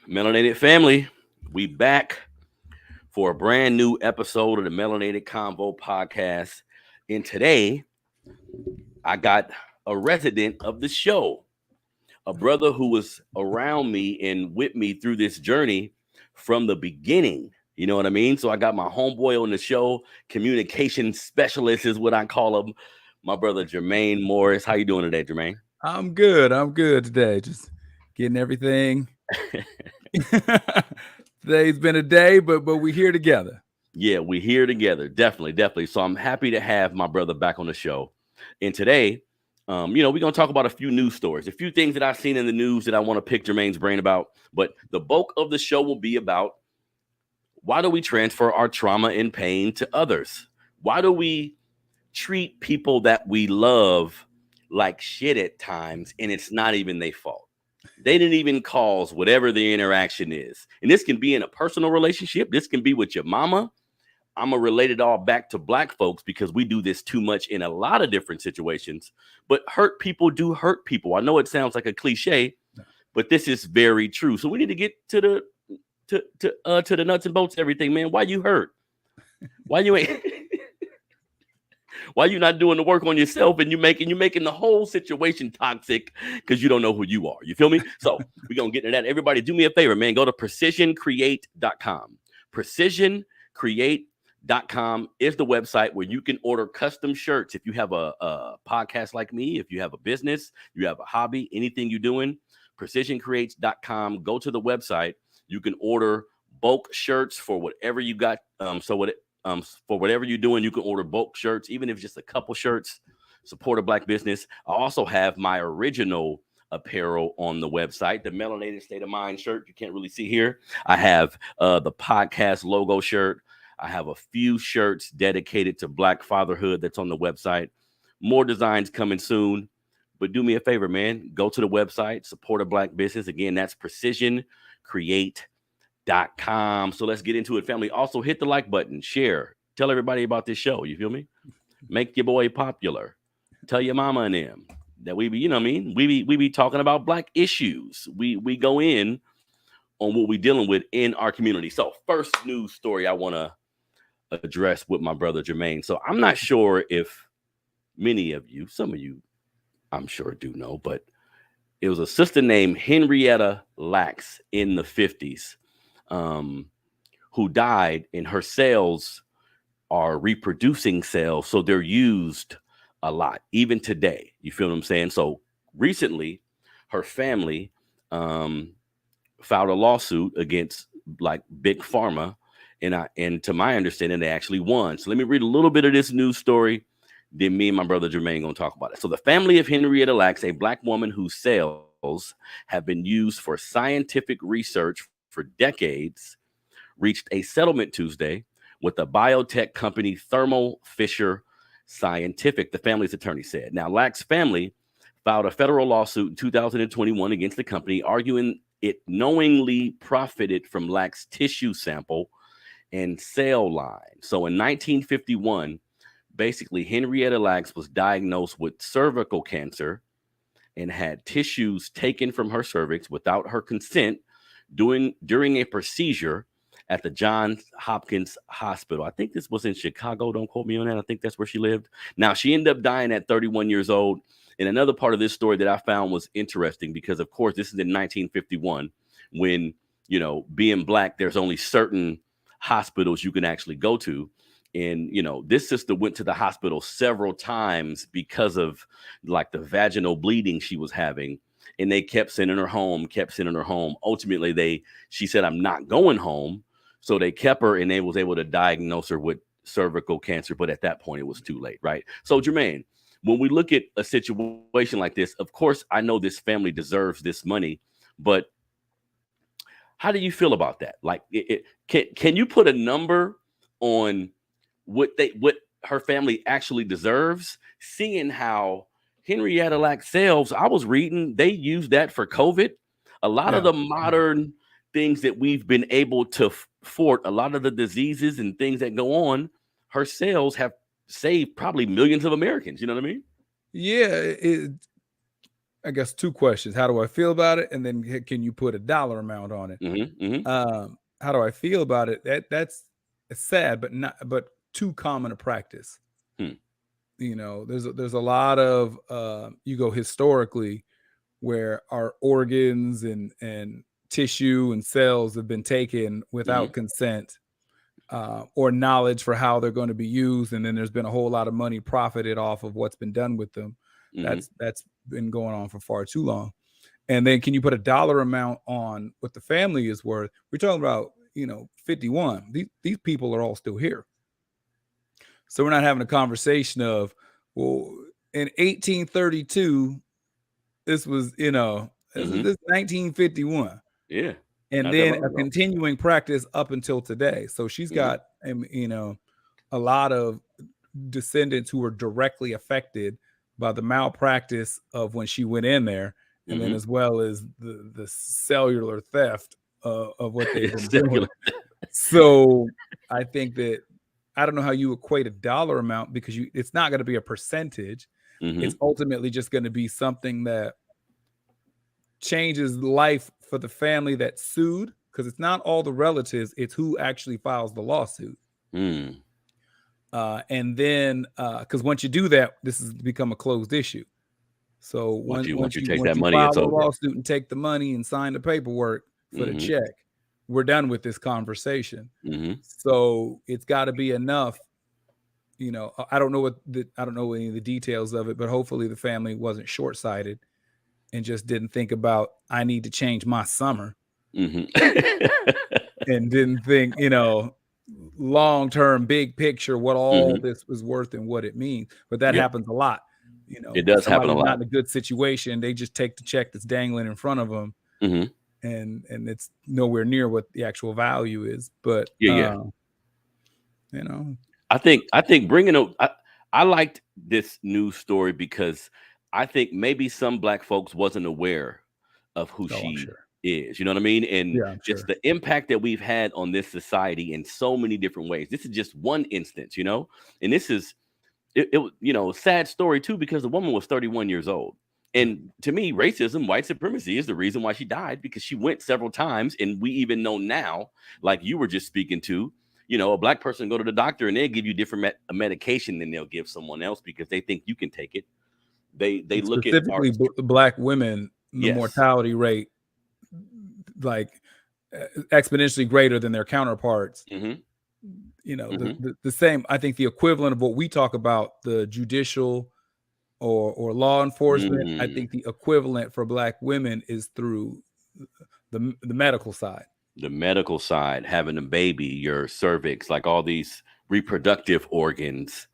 Melanated family, we back for a brand new episode of the Melanated Convo podcast. And today, I got a resident of the show, a brother who was around me and with me through this journey from the beginning. You know what I mean? So I got my homeboy on the show, communication specialist is what I call him, my brother Jermaine Morris. How you doing today, Jermaine? I'm good. I'm good today. Just getting everything. Today's been a day, but we're here together. Yeah, we're here together. Definitely. So I'm happy to have my brother back on the show. And today, we're going to talk about a few news stories, a few things that I've seen in the news that I want to pick Jermaine's brain about. But the bulk of the show will be about why do we transfer our trauma and pain to others? Why do we treat people that we love like shit at times, and it's not even their fault? They didn't even cause whatever the interaction is. And this can be in a personal relationship. This can be with your mama. I'm going to relate it all back to black folks because we do this too much in a lot of different situations. But hurt people do hurt people. I know it sounds like a cliche, but this is very true. So we need to get to the nuts and bolts, everything, man. Why you hurt? Why you ain't? Why you not doing the work on yourself and you're making the whole situation toxic because you don't know who you are. You feel me? So we're going to get into that. Everybody do me a favor, man. Go to precisioncreate.com. Precisioncreate.com is the website where you can order custom shirts. If you have a podcast like me, if you have a business, you have a hobby, anything you're doing, precisioncreate.com. Go to the website. You can order bulk shirts for whatever you got. For whatever you're doing, you can order bulk shirts, even if it's just a couple shirts. Support a black business. I also have my original apparel on the website, the Melanated State of Mind shirt. You can't really see here. I have the podcast logo shirt. I have a few shirts dedicated to black fatherhood that's on the website. More designs coming soon. But do me a favor, man. Go to the website, support a black business. Again, that's precisioncreate.com. So let's get into it, family. Also, hit the like button, share, tell everybody about this show. You feel me? Make your boy popular. Tell your mama and them that we be, you know what I mean? We be talking about black issues. We go in on what we're dealing with in our community. So first news story I want to address with my brother Jermaine. So I'm not sure if many of you, some of you, I'm sure do know, but it was a sister named Henrietta Lacks in the 50s. Who died, and her cells are reproducing cells, so they're used a lot, even today. You feel what I'm saying? So recently, her family filed a lawsuit against like Big Pharma, and to my understanding, they actually won. So let me read a little bit of this news story. Then me and my brother Jermaine gonna talk about it. So the family of Henrietta Lacks, a black woman whose cells have been used for scientific research for decades, reached a settlement Tuesday with the biotech company Thermo Fisher Scientific, the family's attorney said. Now, Lack's family filed a federal lawsuit in 2021 against the company, arguing it knowingly profited from Lack's tissue sample and cell line. So in 1951, basically, Henrietta Lacks was diagnosed with cervical cancer and had tissues taken from her cervix without her consent during a procedure at the Johns Hopkins Hospital. I think this was in Chicago. Don't quote me on that. I think that's where she lived. Now, she ended up dying at 31 years old. And another part of this story that I found was interesting because, of course, this is in 1951 when, being black, there's only certain hospitals you can actually go to. And, this sister went to the hospital several times because of like the vaginal bleeding she was having. And they kept sending her home. Ultimately, she said, I'm not going home. So they kept her and they was able to diagnose her with cervical cancer. But at that point, it was too late, right? So, Jermaine, when we look at a situation like this, of course, I know this family deserves this money. But how do you feel about that? Like, can you put a number on what her family actually deserves, seeing how Henrietta Lacks cells, I was reading, they use that for COVID. A lot of the modern things that we've been able to thwart, a lot of the diseases and things that go on, her cells have saved probably millions of Americans. You know what I mean? Yeah. I guess 2 questions. How do I feel about it? And then can you put a dollar amount on it? How do I feel about it? That's it's sad, but too common a practice. Hmm. You know, there's a lot of you go historically where our organs and tissue and cells have been taken without consent or knowledge for how they're going to be used, and then there's been a whole lot of money profited off of what's been done with them. That's been going on for far too long. And then can you put a dollar amount on what the family is worth? We're talking about, 51. These people are all still here. So we're not having a conversation of, well, in 1832, this was, this is 1951. Yeah. And then a continuing practice up until today. So she's got, a lot of descendants who were directly affected by the malpractice of when she went in there. And then as well as the cellular theft of what they've been doing. So I think that I don't know how you equate a dollar amount because it's not going to be a percentage. It's ultimately just going to be something that changes life for the family that sued, because it's not all the relatives, it's who actually files the lawsuit. And then because once you do that, this has become a closed issue. So once you take that money, file the lawsuit and take the money and sign the paperwork for the check, we're done with this conversation. So it's got to be enough. I don't know any of the details of it, but hopefully the family wasn't short-sighted and just didn't think about, I need to change my summer, and didn't think, long-term, big picture, what all this was worth and what it means. But that happens a lot. It does happen a lot. Not in a good situation, they just take the check that's dangling in front of them, and it's nowhere near what the actual value is. But I think bringing I liked this news story because I think maybe some Black folks wasn't aware of who she is. You know what I mean? And just the impact that we've had on this society in so many different ways. This is just one instance, and this is. It sad story too, because the woman was 31 years old. And to me, racism, white supremacy is the reason why she died, because she went several times. And we even know now, like you were just speaking to, a Black person go to the doctor and they give you different medication than they'll give someone else because they think you can take it. They look at specifically Black women, the mortality rate, like exponentially greater than their counterparts. The same, I think the equivalent of what we talk about, the judicial or law enforcement, I think the equivalent for Black women is through the medical side. The medical side, having a baby, your cervix, like all these reproductive organs.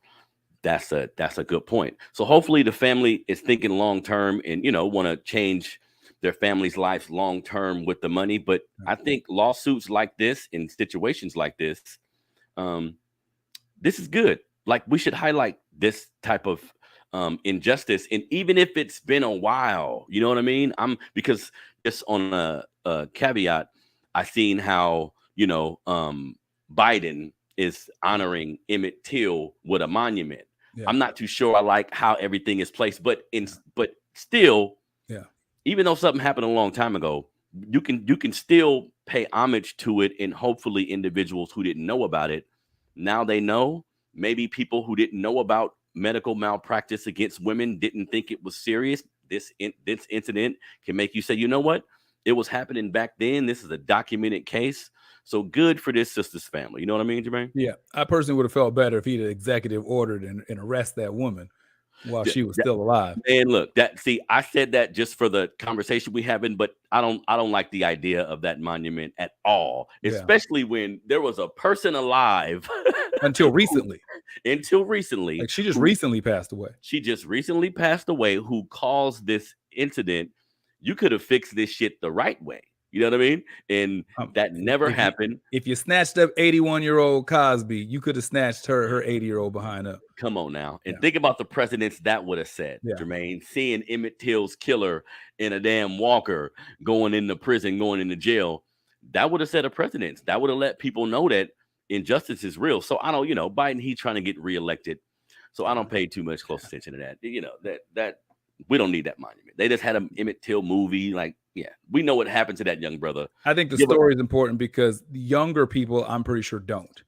That's a good point. So hopefully the family is thinking long term and want to change their family's lives long term with the money. But I think lawsuits like this, in situations like this is good. Like, we should highlight this type of injustice, and even if it's been a while, you know what I mean? Because just on a caveat, I seen how Biden is honoring Emmett Till with a monument. I'm not too sure I like how everything is placed, but still, even though something happened a long time ago, you can still pay homage to it, and hopefully individuals who didn't know about it, now they know. Maybe people who didn't know about medical malpractice against women didn't think it was serious. This incident can make you say, you know what? It was happening back then. This is a documented case. So good for this sister's family. You know what I mean, Jermaine? Yeah. I personally would have felt better if he'd executive ordered and arrest that woman while she was still alive. And look, I said that just for the conversation we having, but I don't like the idea of that monument at all, especially when there was a person alive until recently. Like she just recently passed away. Who caused this incident. You could have fixed this shit the right way. You know what I mean? And that never happened. If you snatched up 81-year-old Cosby, you could have snatched her 80-year-old behind up. Come on now. And think about the precedents that would have set, Jermaine. Seeing Emmett Till's killer in a damn walker going into prison, going into jail, that would have set a precedent. That would have let people know that injustice is real. So I don't, Biden, he's trying to get reelected. So I don't pay too much close attention to that. We don't need that monument. They just had an Emmett Till movie. Like, yeah, we know what happened to that young brother. I think the story is important because the younger people, I'm pretty sure, don't.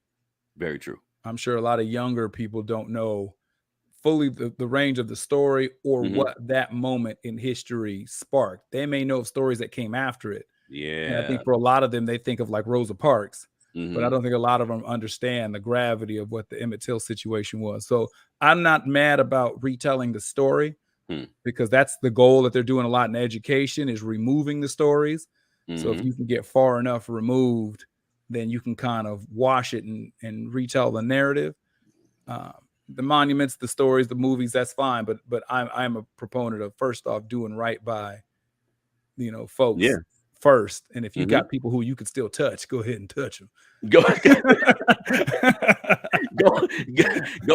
Very true. I'm sure a lot of younger people don't know fully the range of the story or what that moment in history sparked. They may know of stories that came after it. Yeah. And I think for a lot of them, they think of like Rosa Parks, but I don't think a lot of them understand the gravity of what the Emmett Till situation was. So I'm not mad about retelling the story because that's the goal that they're doing a lot in education is removing the stories. So if you can get far enough removed, then you can kind of wash it and retell the narrative. The monuments, the stories, the movies, that's fine. But I'm a proponent of, first off, doing right by, folks first. And if you got people who you could still touch, go ahead and touch them. Go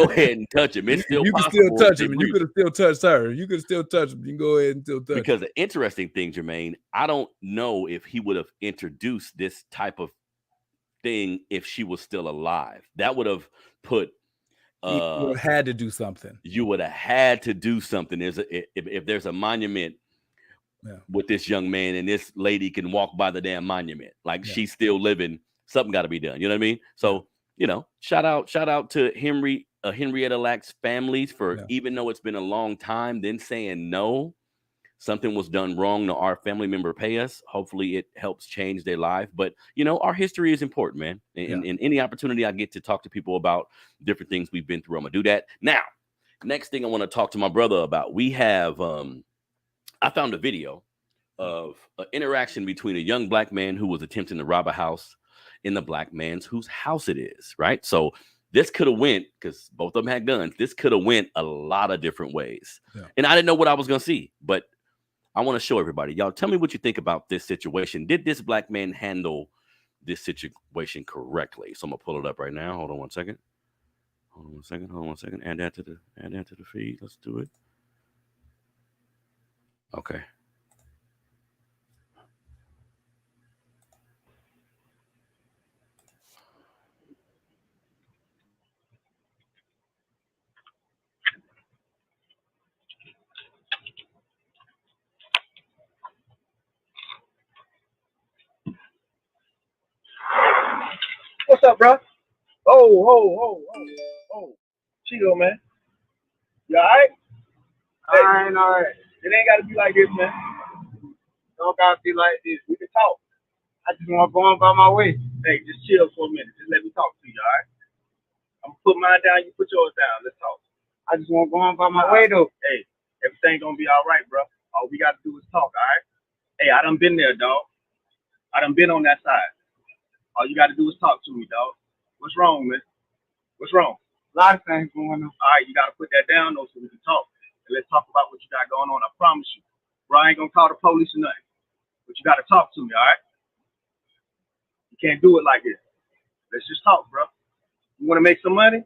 ahead and touch him. It's still you can still touch him, and you could have still touched her. You could still touch him. You can go ahead and still touch. Because the interesting thing, Jermaine, I don't know if he would have introduced this type of thing if she was still alive. That would have put. You would have had to do something. You would have had to do something. If there's a monument with this young man and this lady can walk by the damn monument, like she's still living, something got to be done. You know what I mean? So, shout out to Henrietta Lack's families for, even though it's been a long time, then saying no, something was done wrong to our family member pay us. Hopefully it helps change their life. But, our history is important, man. And any opportunity I get to talk to people about different things we've been through, I'm going to do that. Now, next thing I want to talk to my brother about, we have, I found a video of an interaction between a young black man who was attempting to rob a house in the black man's whose house it is, right? So this could have went, because both of them had guns, this could have went a lot of different ways. And I didn't know what I was going to see, but I want to show everybody. Y'all tell me what you think about this situation. Did this black man handle this situation correctly? So I'm going to pull it up right now. Hold on one second. Add that to the feed. Let's do it. Okay. What's up, bro? Oh. Chico, man. You all right? I ain't all right. It ain't got to be like this, man. Don't got to be like this. We can talk. I just want to go on by my way. Hey, just chill for a minute. Just let me talk to you, all right? I'm going to put mine down. You put yours down. Let's talk. I just want to go on by my way, though. Hey, everything going to be all right, bro. All we got to do is talk, all right? Hey, I done been there, dog. I done been on that side. All you got to do is talk to me, dog. What's wrong, man? What's wrong? A lot of things going on. All right, you got to put that down, though, so we can talk. And let's talk about what you got going on. I promise you. Bro, I ain't going to call the police or nothing. But you got to talk to me, all right? You can't do it like this. Let's just talk, bro. You want to make some money?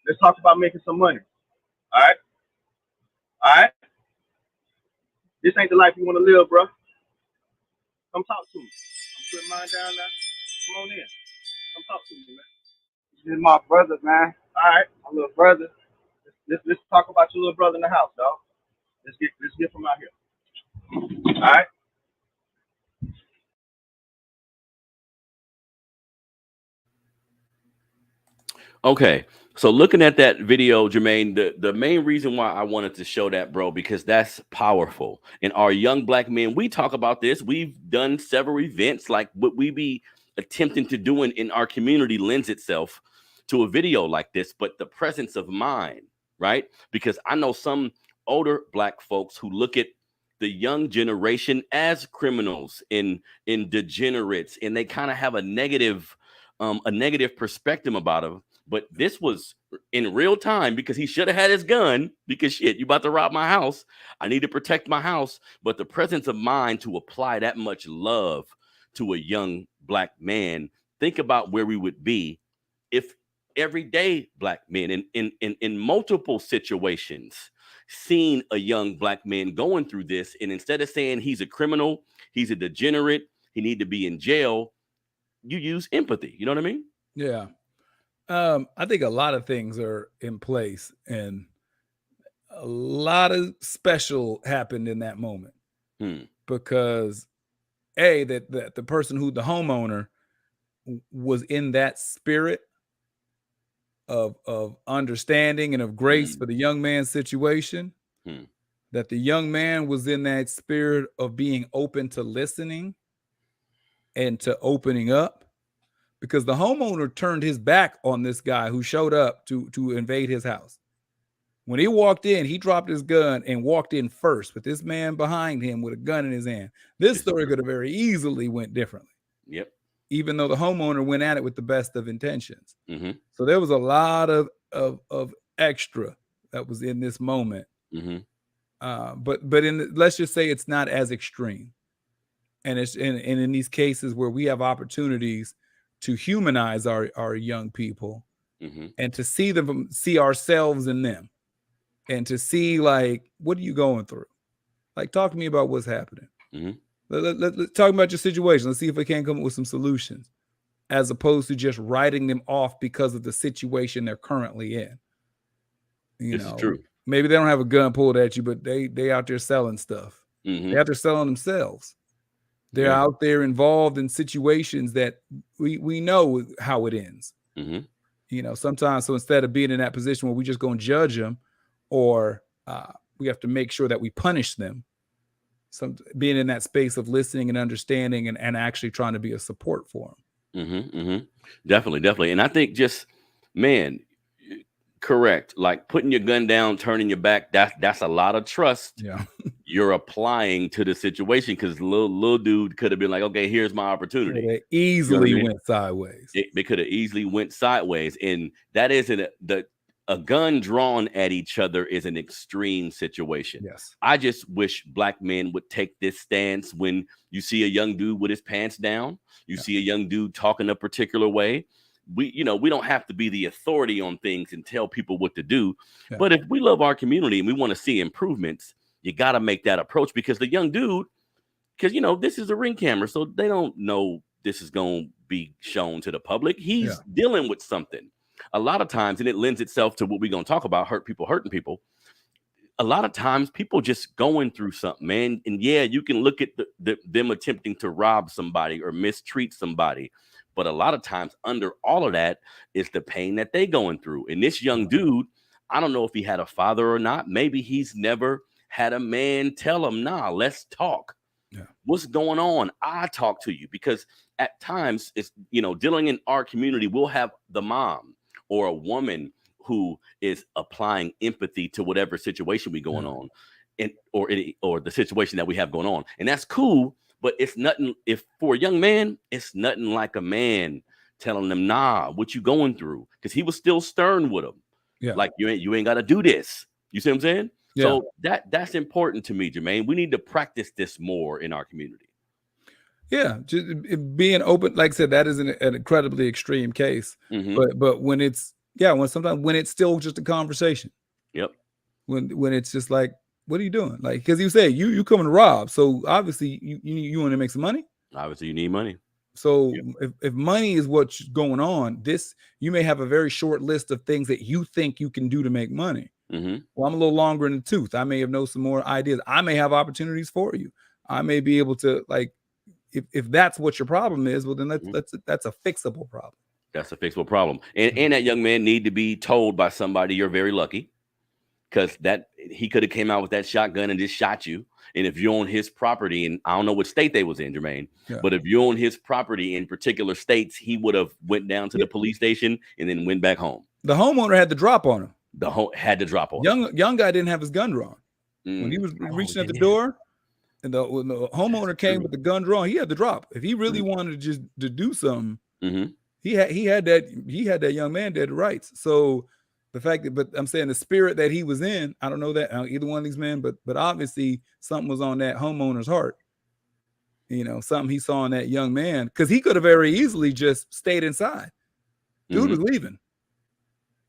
Let's talk about making some money. All right? All right? This ain't the life you want to live, bro. Come talk to me. I'm putting mine down now. Come on in. Come talk to me, man. This is my brother, man. All right, my little brother. Let's talk about your little brother in the house, dog. Let's get from out here. All right. Okay, so looking at that video, Jermaine, the main reason why I wanted to show that, bro, because that's powerful. And our young black men, we talk about this. We've done several events, like what we be attempting to do in our community lends itself to a video like this, but the presence of mind, right? Because I know some older black folks who look at the young generation as criminals and degenerates, and they kind of have a negative perspective about them. But this was in real time because he should have had his gun because shit, you about to rob my house. I need to protect my house. But the presence of mind to apply that much love to a young black man, think about where we would be if everyday black men in multiple situations seen a young black man going through this. And instead of saying he's a criminal, he's a degenerate, he need to be in jail, you use empathy. You know what I mean? Yeah. I think a lot of things are in place, and a lot of special happened in that moment because that the person who the homeowner was in that spirit of understanding and of grace for the young man's situation, that the young man was in that spirit of being open to listening and to opening up, because the homeowner turned his back on this guy who showed up to invade his house. When he walked in, he dropped his gun and walked in first with this man behind him with a gun in his hand. This story could have very easily went differently. Yep. Even though the homeowner went at it with the best of intentions. So there was a lot of extra that was in this moment. But let's just say it's not as extreme. And it's in these cases where we have opportunities to humanize our young people and to see ourselves in them and to see, like, what are you going through? Like, talk to me about what's happening. Let's talk about your situation. Let's see if we can come up with some solutions, as opposed to just writing them off because of the situation they're currently in. This is true. Maybe they don't have a gun pulled at you, but they out there selling stuff. They're out there selling themselves. They're out there involved in situations that we know how it ends. Sometimes, so instead of being in that position where we just going to judge them, or we have to make sure that we punish them, being in that space of listening and understanding and actually trying to be a support for them. Definitely. And I think just, man, correct. Like putting your gun down, turning your back, that's a lot of trust you're applying to the situation, because little dude could have been like, okay, here's my opportunity. They easily went sideways. They could have easily went sideways. And that isn't a gun drawn at each other is an extreme situation. Yes. I just wish black men would take this stance when you see a young dude with his pants down, you see a young dude talking a particular way. We don't have to be the authority on things and tell people what to do. But if we love our community and we want to see improvements, you got to make that approach, because the young dude, because, this is a Ring camera, so they don't know this is going to be shown to the public. He's dealing with something. A lot of times, and it lends itself to what we're going to talk about, hurting people. A lot of times people just going through something, man. And you can look at them attempting to rob somebody or mistreat somebody. But a lot of times under all of that is the pain that they going through. And this young dude, I don't know if he had a father or not. Maybe he's never had a man tell him, nah, let's talk. What's going on? I talk to you. Because at times it's, dealing in our community, we'll have the mom or a woman who is applying empathy to whatever situation we going on, and or the situation that we have going on. And that's cool, but it's nothing. If for a young man, it's nothing like a man telling them, nah, what you going through? Because he was still stern with him. Like you ain't got to do this. You see what I'm saying? So that's important to me, Jermaine. We need to practice this more in our community. Yeah, just being open. Like I said, that is an incredibly extreme case. But when it's when it's still just a conversation. When it's just like, what are you doing? Like, because you say you coming to rob, so obviously you want to make some money. Obviously, you need money. So if money is what's going on, you may have a very short list of things that you think you can do to make money. Well, I'm a little longer in the tooth. I may have known some more ideas. I may have opportunities for you. I may be able to, like, if that's what your problem is, well, then that's a fixable problem. That's a fixable problem. And that young man need to be told by somebody, you're very lucky, because that he could have came out with that shotgun and just shot you. And if you're on his property, and I don't know what state they was in, Jermaine, but if you're on his property in particular states, he would have went down to the police station and then went back home. The homeowner had the drop on him. Had to drop on him. Young guy didn't have his gun drawn. When he was reaching at the door, and when the homeowner came with the gun drawn, he had to drop. If he really wanted to do something, he had that young man dead to rights. So the fact that, but I'm saying the spirit that he was in, I don't know that either one of these men, but obviously something was on that homeowner's heart. Something he saw in that young man, because he could have very easily just stayed inside. Dude was leaving.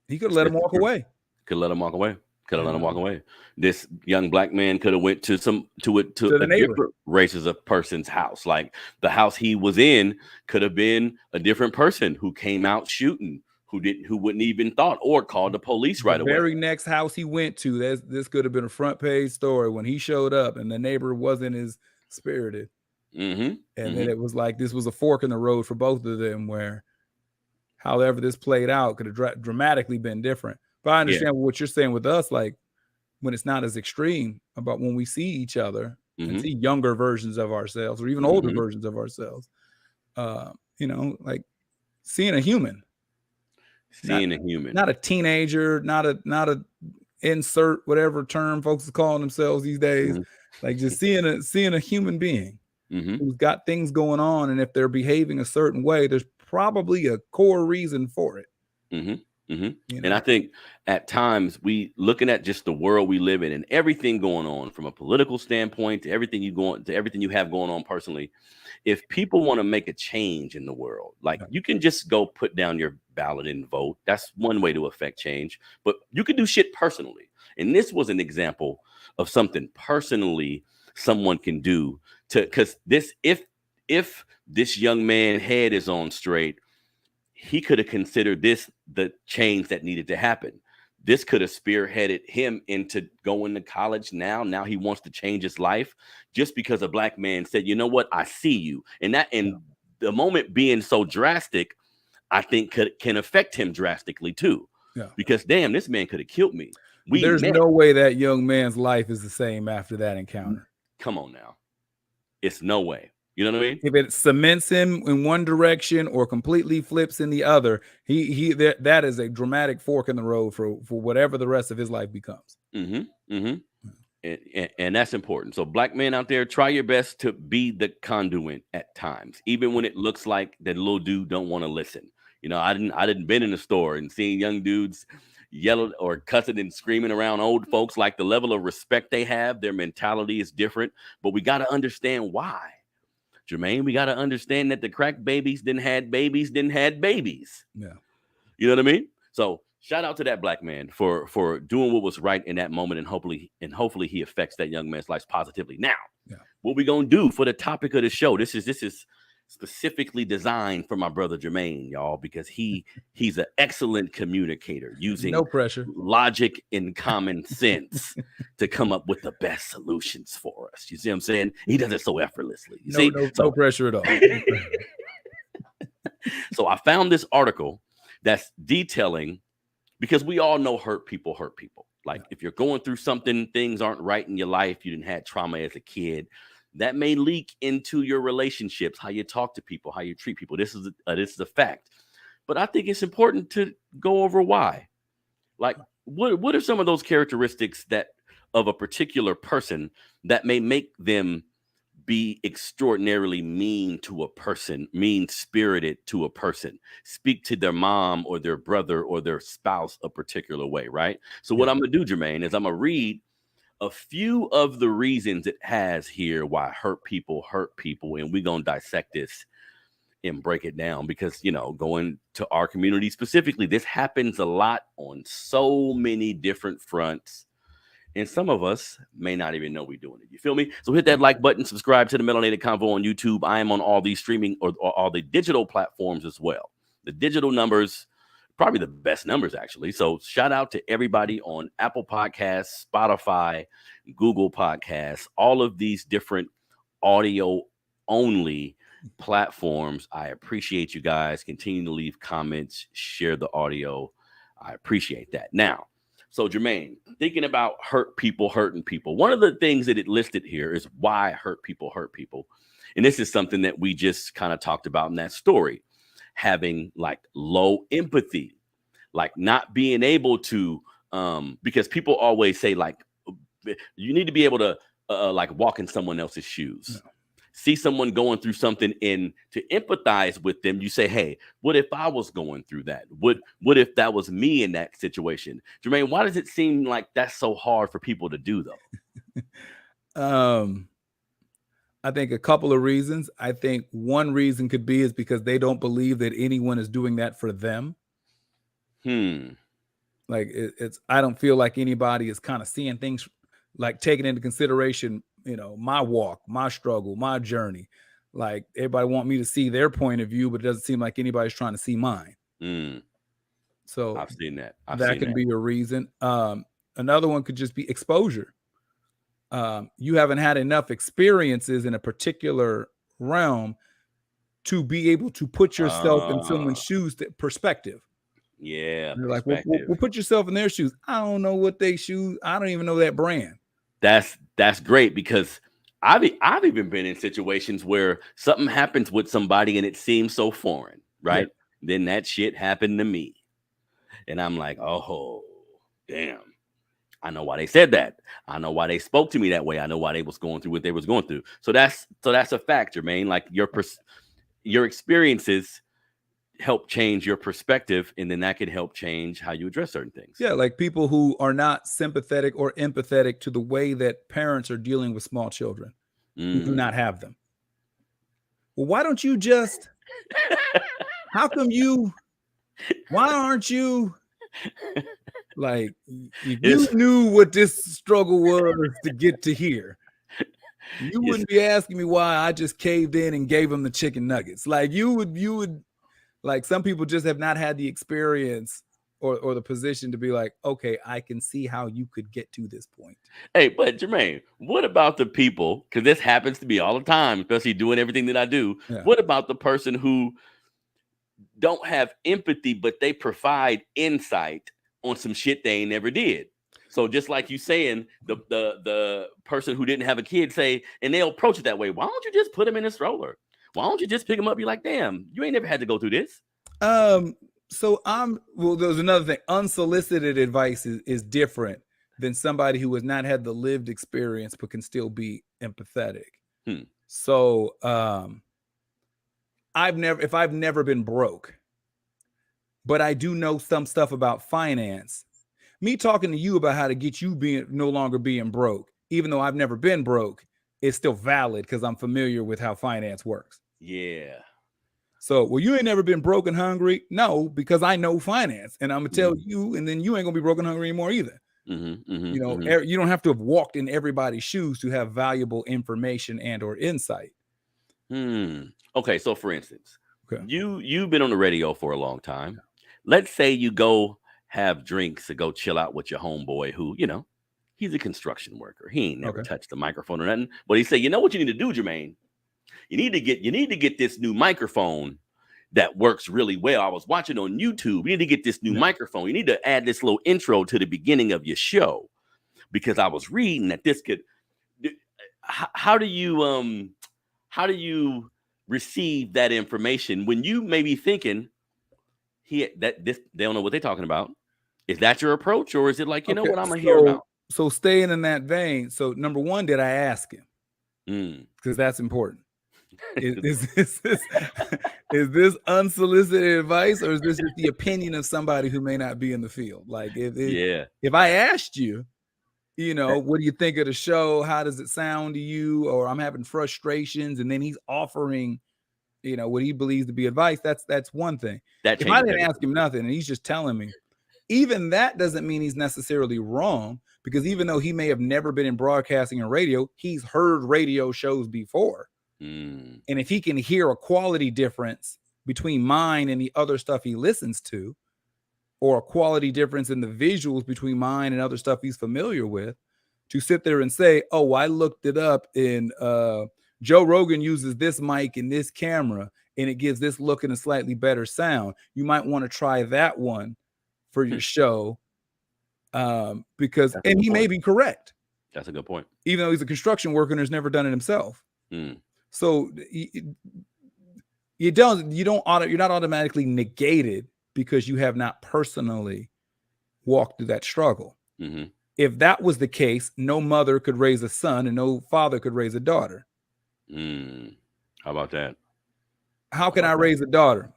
He could have let him walk away. Could let him walk away. This young black man could have went to a different races of person's house. Like the house he was in could have been a different person who came out shooting, who wouldn't even thought or called the police right away. The very next house he went to, this could have been a front page story when he showed up and the neighbor wasn't as spirited. And then it was like this was a fork in the road for both of them, where however this played out could have dramatically been different. But I understand what you're saying with us, like when it's not as extreme, about when we see each other and see younger versions of ourselves or even older versions of ourselves. Like seeing a human. Not a teenager, not a insert whatever term folks are calling themselves these days. Like just seeing a human being who's got things going on, and if they're behaving a certain way, there's probably a core reason for it. And I think at times we looking at just the world we live in and everything going on from a political standpoint to everything you have going on personally. If people want to make a change in the world, like you can just go put down your ballot and vote. That's one way to affect change, but you can do shit personally. And this was an example of something personally someone can do because if this young man's head is on straight, he could have considered this the change that needed to happen. This could have spearheaded him into going to college now. Now he wants to change his life just because a black man said, you know what, I see you. And the moment being so drastic, I think can affect him drastically too. Yeah. Because damn, this man could have killed me. There's no way that young man's life is the same after that encounter. Come on now. It's no way. You know what I mean? If it cements him in one direction or completely flips in the other, that is a dramatic fork in the road for whatever the rest of his life becomes. And that's important. So black men out there, try your best to be the conduit at times, even when it looks like that little dude don't want to listen. You know, I didn't been in the store and seeing young dudes yelling or cussing and screaming around old folks. Like the level of respect they have, their mentality is different, but we got to understand why. Jermaine, we got to understand that the crack babies didn't had babies. Yeah. You know what I mean? So shout out to that black man for doing what was right in that moment. And hopefully he affects that young man's life positively. Now, what we going to do for the topic of the show, this is specifically designed for my brother Jermaine, y'all, because he's an excellent communicator using no pressure, logic and common sense to come up with the best solutions for us. You see what I'm saying? He does it so effortlessly. No pressure at all. So I found this article that's detailing, because we all know hurt people. Like if you're going through something, things aren't right in your life, you didn't have trauma as a kid, that may leak into your relationships, how you talk to people, how you treat people. This is a fact. But I think it's important to go over why. Like, what are some of those characteristics that of a particular person that may make them be extraordinarily mean to a person, mean-spirited to a person, speak to their mom or their brother or their spouse a particular way, right? So what I'm going to do, Jermaine, is I'm going to read a few of the reasons it has here why hurt people, and we're going to dissect this and break it down because, you know, going to our community specifically, this happens a lot on so many different fronts, and some of us may not even know we're doing it. You feel me? So hit that like button, subscribe to the Melanated Convo on YouTube. I am on all these streaming or all the digital platforms as well. The digital numbers, probably the best numbers, actually. So shout out to everybody on Apple Podcasts, Spotify, Google Podcasts, all of these different audio-only platforms. I appreciate you guys. Continue to leave comments, share the audio. I appreciate that. Now, so Jermaine, thinking about hurting people, one of the things that it listed here is why hurt people. And this is something that we just kind of talked about in that story. Having like low empathy, like not being able to, because people always say like, you need to be able to like walk in someone else's shoes, see someone going through something and to empathize with them. You say, hey, what if I was going through that? What if that was me in that situation? Jermaine, why does it seem like that's so hard for people to do though? I think a couple of reasons. I think one reason could be is because they don't believe that anyone is doing that for them. Like I don't feel like anybody is kind of seeing things, like taking into consideration, you know, my walk, my struggle, my journey. Like everybody want me to see their point of view, but it doesn't seem like anybody's trying to see mine. So I've seen that. That can be a reason. Another one could just be exposure. You haven't had enough experiences in a particular realm to be able to put yourself in someone's shoes, perspective. Yeah. You're like, well, put yourself in their shoes. I don't know what they shoes. I don't even know that brand. That's great, because I've even been in situations where something happens with somebody and it seems so foreign, right? Yeah. Then that shit happened to me. And I'm like, oh, damn. I know why they said that. I know why they spoke to me that way. I know why they was going through what they was going through. So that's a factor, man. Like your experiences help change your perspective, and then that can help change how you address certain things. Yeah, like people who are not sympathetic or empathetic to the way that parents are dealing with small children who do not have them. Well, why don't you just? Why aren't you? Like, if you knew what this struggle was to get to here, you wouldn't be asking me why I just caved in and gave them the chicken nuggets. Like you would, like some people just have not had the experience or the position to be like, okay, I can see how you could get to this point. Hey, but Jermaine, what about the people? Because this happens to me all the time, especially doing everything that I do. Yeah. What about the person who don't have empathy, but they provide insight on some shit they ain't never did? So just like you saying, the person who didn't have a kid say, and they'll approach it that way. Why don't you just put him in a stroller? Why don't you just pick him up? You're like, damn, you ain't never had to go through this. So there's another thing. Unsolicited advice is different than somebody who has not had the lived experience, but can still be empathetic. So, I've never been broke, but I do know some stuff about finance. Me talking to you about how to get you no longer being broke, even though I've never been broke, is still valid because I'm familiar with how finance works. Yeah. So, well, you ain't never been broke and hungry. No, because I know finance, and I'm gonna tell you, and then you ain't gonna be broke and hungry anymore either. You don't have to have walked in everybody's shoes to have valuable information and or insight. Okay, so for instance, you've been on the radio for a long time. Let's say you go have drinks to go chill out with your homeboy who, he's a construction worker. He ain't never touched the microphone or nothing. But he say, you know what you need to do, Jermaine? You need to get this new microphone that works really well. I was watching on YouTube. You need to get this new microphone. You need to add this little intro to the beginning of your show, because I was reading that this could. How do you receive that information when you may be thinking they don't know what they're talking about? Is that your approach, or is it like, know what I'm gonna hear about? So staying in that vein. So number one, did I ask him? Because that's important. Is this unsolicited advice, or is this just the opinion of somebody who may not be in the field? Like if I asked you, what do you think of the show? How does it sound to you? Or I'm having frustrations, and then he's offering, what he believes to be advice. That's one thing. If I didn't ask him nothing and he's just telling me, even that doesn't mean he's necessarily wrong, because even though he may have never been in broadcasting and radio, he's heard radio shows before. And if he can hear a quality difference between mine and the other stuff he listens to, or a quality difference in the visuals between mine and other stuff he's familiar with, to sit there and say, oh, I looked it up and Joe Rogan uses this mic and this camera and it gives this look and a slightly better sound. You might want to try that one for your show, because he may be correct. That's a good point. Even though he's a construction worker and has never done it himself. So you're not automatically negated because you have not personally walked through that struggle. If that was the case, no mother could raise a son and no father could raise a daughter. How about that? How can I raise a daughter?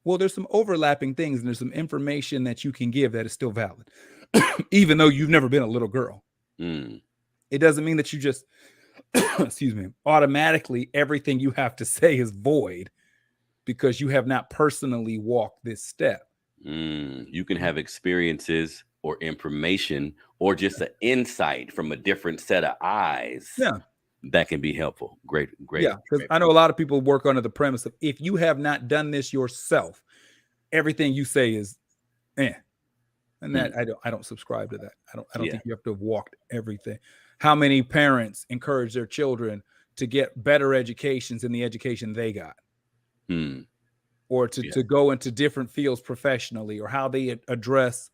Well, there's some overlapping things, and there's some information that you can give that is still valid, even though you've never been a little girl. It doesn't mean that you just excuse me, automatically everything you have to say is void because you have not personally walked this step. You can have experiences or information or just an insight from a different set of eyes. Yeah. That can be helpful. Great. Yeah, because I know a lot of people work under the premise of, if you have not done this yourself, everything you say is And that I don't subscribe to that. I don't think you have to have walked everything. How many parents encourage their children to get better educations than the education they got? Or to go into different fields professionally, or how they address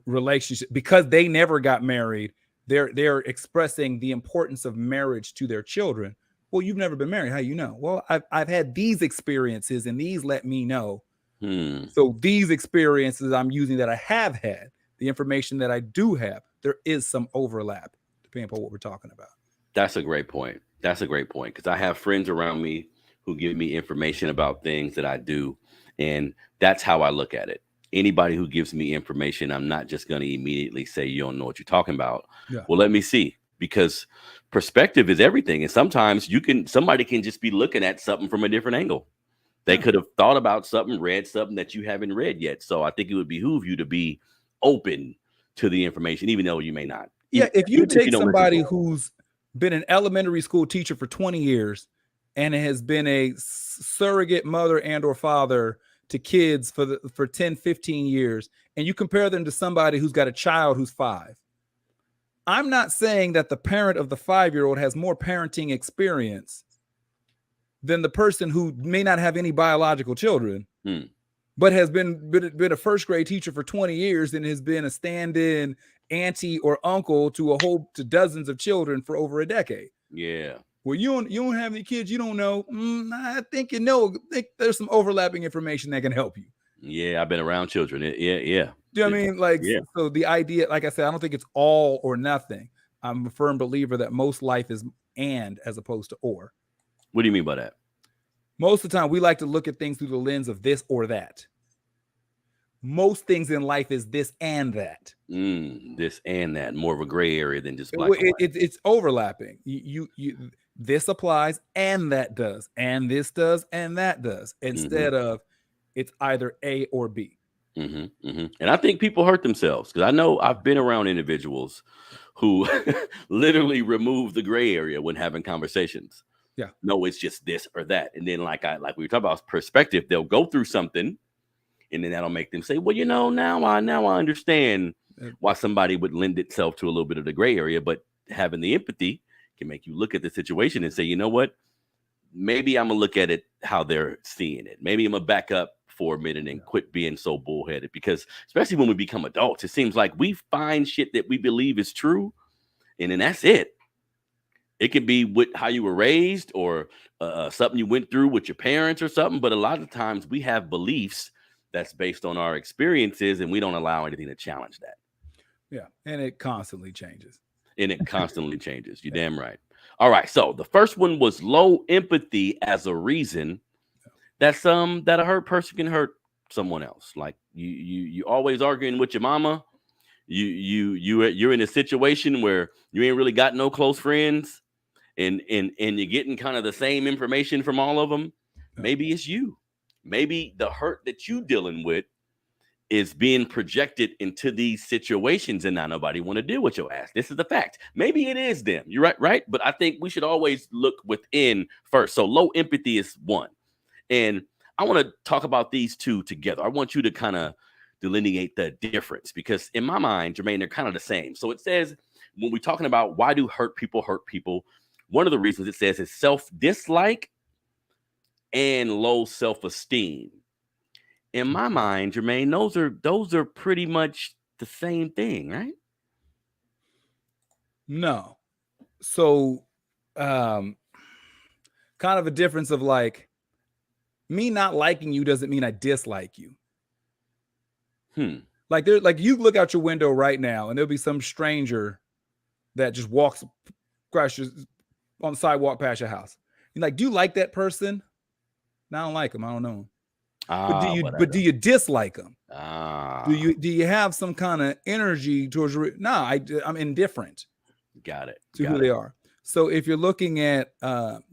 relationships because they never got married. They're expressing the importance of marriage to their children. Well, you've never been married. How you know? Well, I've had these experiences, and these let me know. So these experiences I'm using that I have had, the information that I do have, there is some overlap depending upon what we're talking about. That's a great point. That's a great point, because I have friends around me who give me information about things that I do, and that's how I look at it. Anybody who gives me information, I'm not just going to immediately say you don't know what you're talking about. Well, let me see, because perspective is everything, and sometimes somebody can just be looking at something from a different angle. They could have thought about something, read something that you haven't read yet. So I think it would behoove you to be open to the information, even though you may not. If you take somebody who's been an elementary school teacher for 20 years and has been a surrogate mother and or father to kids for 10, 15 years, and you compare them to somebody who's got a child who's 5. I'm not saying that the parent of the 5-year-old has more parenting experience than the person who may not have any biological children, but has been a first grade teacher for 20 years and has been a stand-in auntie or uncle to dozens of children for over a decade. Yeah. Well, you don't have any kids, you don't know. I think there's some overlapping information that can help you. Yeah, I've been around children. Yeah. Do you know what I mean? Like, so the idea, like I said, I don't think it's all or nothing. I'm a firm believer that most life is and as opposed to or. What do you mean by that? Most of the time, we like to look at things through the lens of this or that. Most things in life is this and that. This and that, more of a gray area than just black and white. It's overlapping. You this applies and that does, and this does and that does, instead of it's either A or B. And I think people hurt themselves, because I know I've been around individuals who literally remove the gray area when having conversations. Yeah. No, it's just this or that. And then like we were talking about perspective, they'll go through something and then that'll make them say, well, now I understand why somebody would lend itself to a little bit of the gray area. But having the empathy can make you look at the situation and say, you know what? Maybe I'm gonna look at it how they're seeing it. Maybe I'm gonna back up for a minute and quit being so bullheaded, because especially when we become adults, it seems like we find shit that we believe is true, and then that's it. It could be with how you were raised, or something you went through with your parents or something. But a lot of times we have beliefs that's based on our experiences, and we don't allow anything to challenge that. Yeah. And it constantly changes. You're damn right. All right. So the first one was low empathy as a reason that a hurt person can hurt someone else. Like you always arguing with your mama. You're in a situation where you ain't really got no close friends, and you're getting kind of the same information from all of them. Maybe it's you. Maybe the hurt that you dealing with is being projected into these situations, and now nobody want to deal with your ass. This is the fact. Maybe it is them. You're right. But I think we should always look within first. So low empathy is one. And I want to talk about these two together. I want you to kind of delineate the difference, because in my mind, Jermaine, they're kind of the same. So it says, when we're talking about why do hurt people, one of the reasons it says is self-dislike and low self-esteem. In my mind, Jermaine, those are pretty much the same thing, right? No. So kind of a difference of like, me not liking you doesn't mean I dislike you. Like you look out your window right now and there'll be some stranger that just crashes on the sidewalk past your house. You're like, do you like that person? No, I don't like him. I don't know him. But do you dislike them? Do you have some kind of energy towards? No, I'm indifferent. Got it. To who they are. So if you're looking at,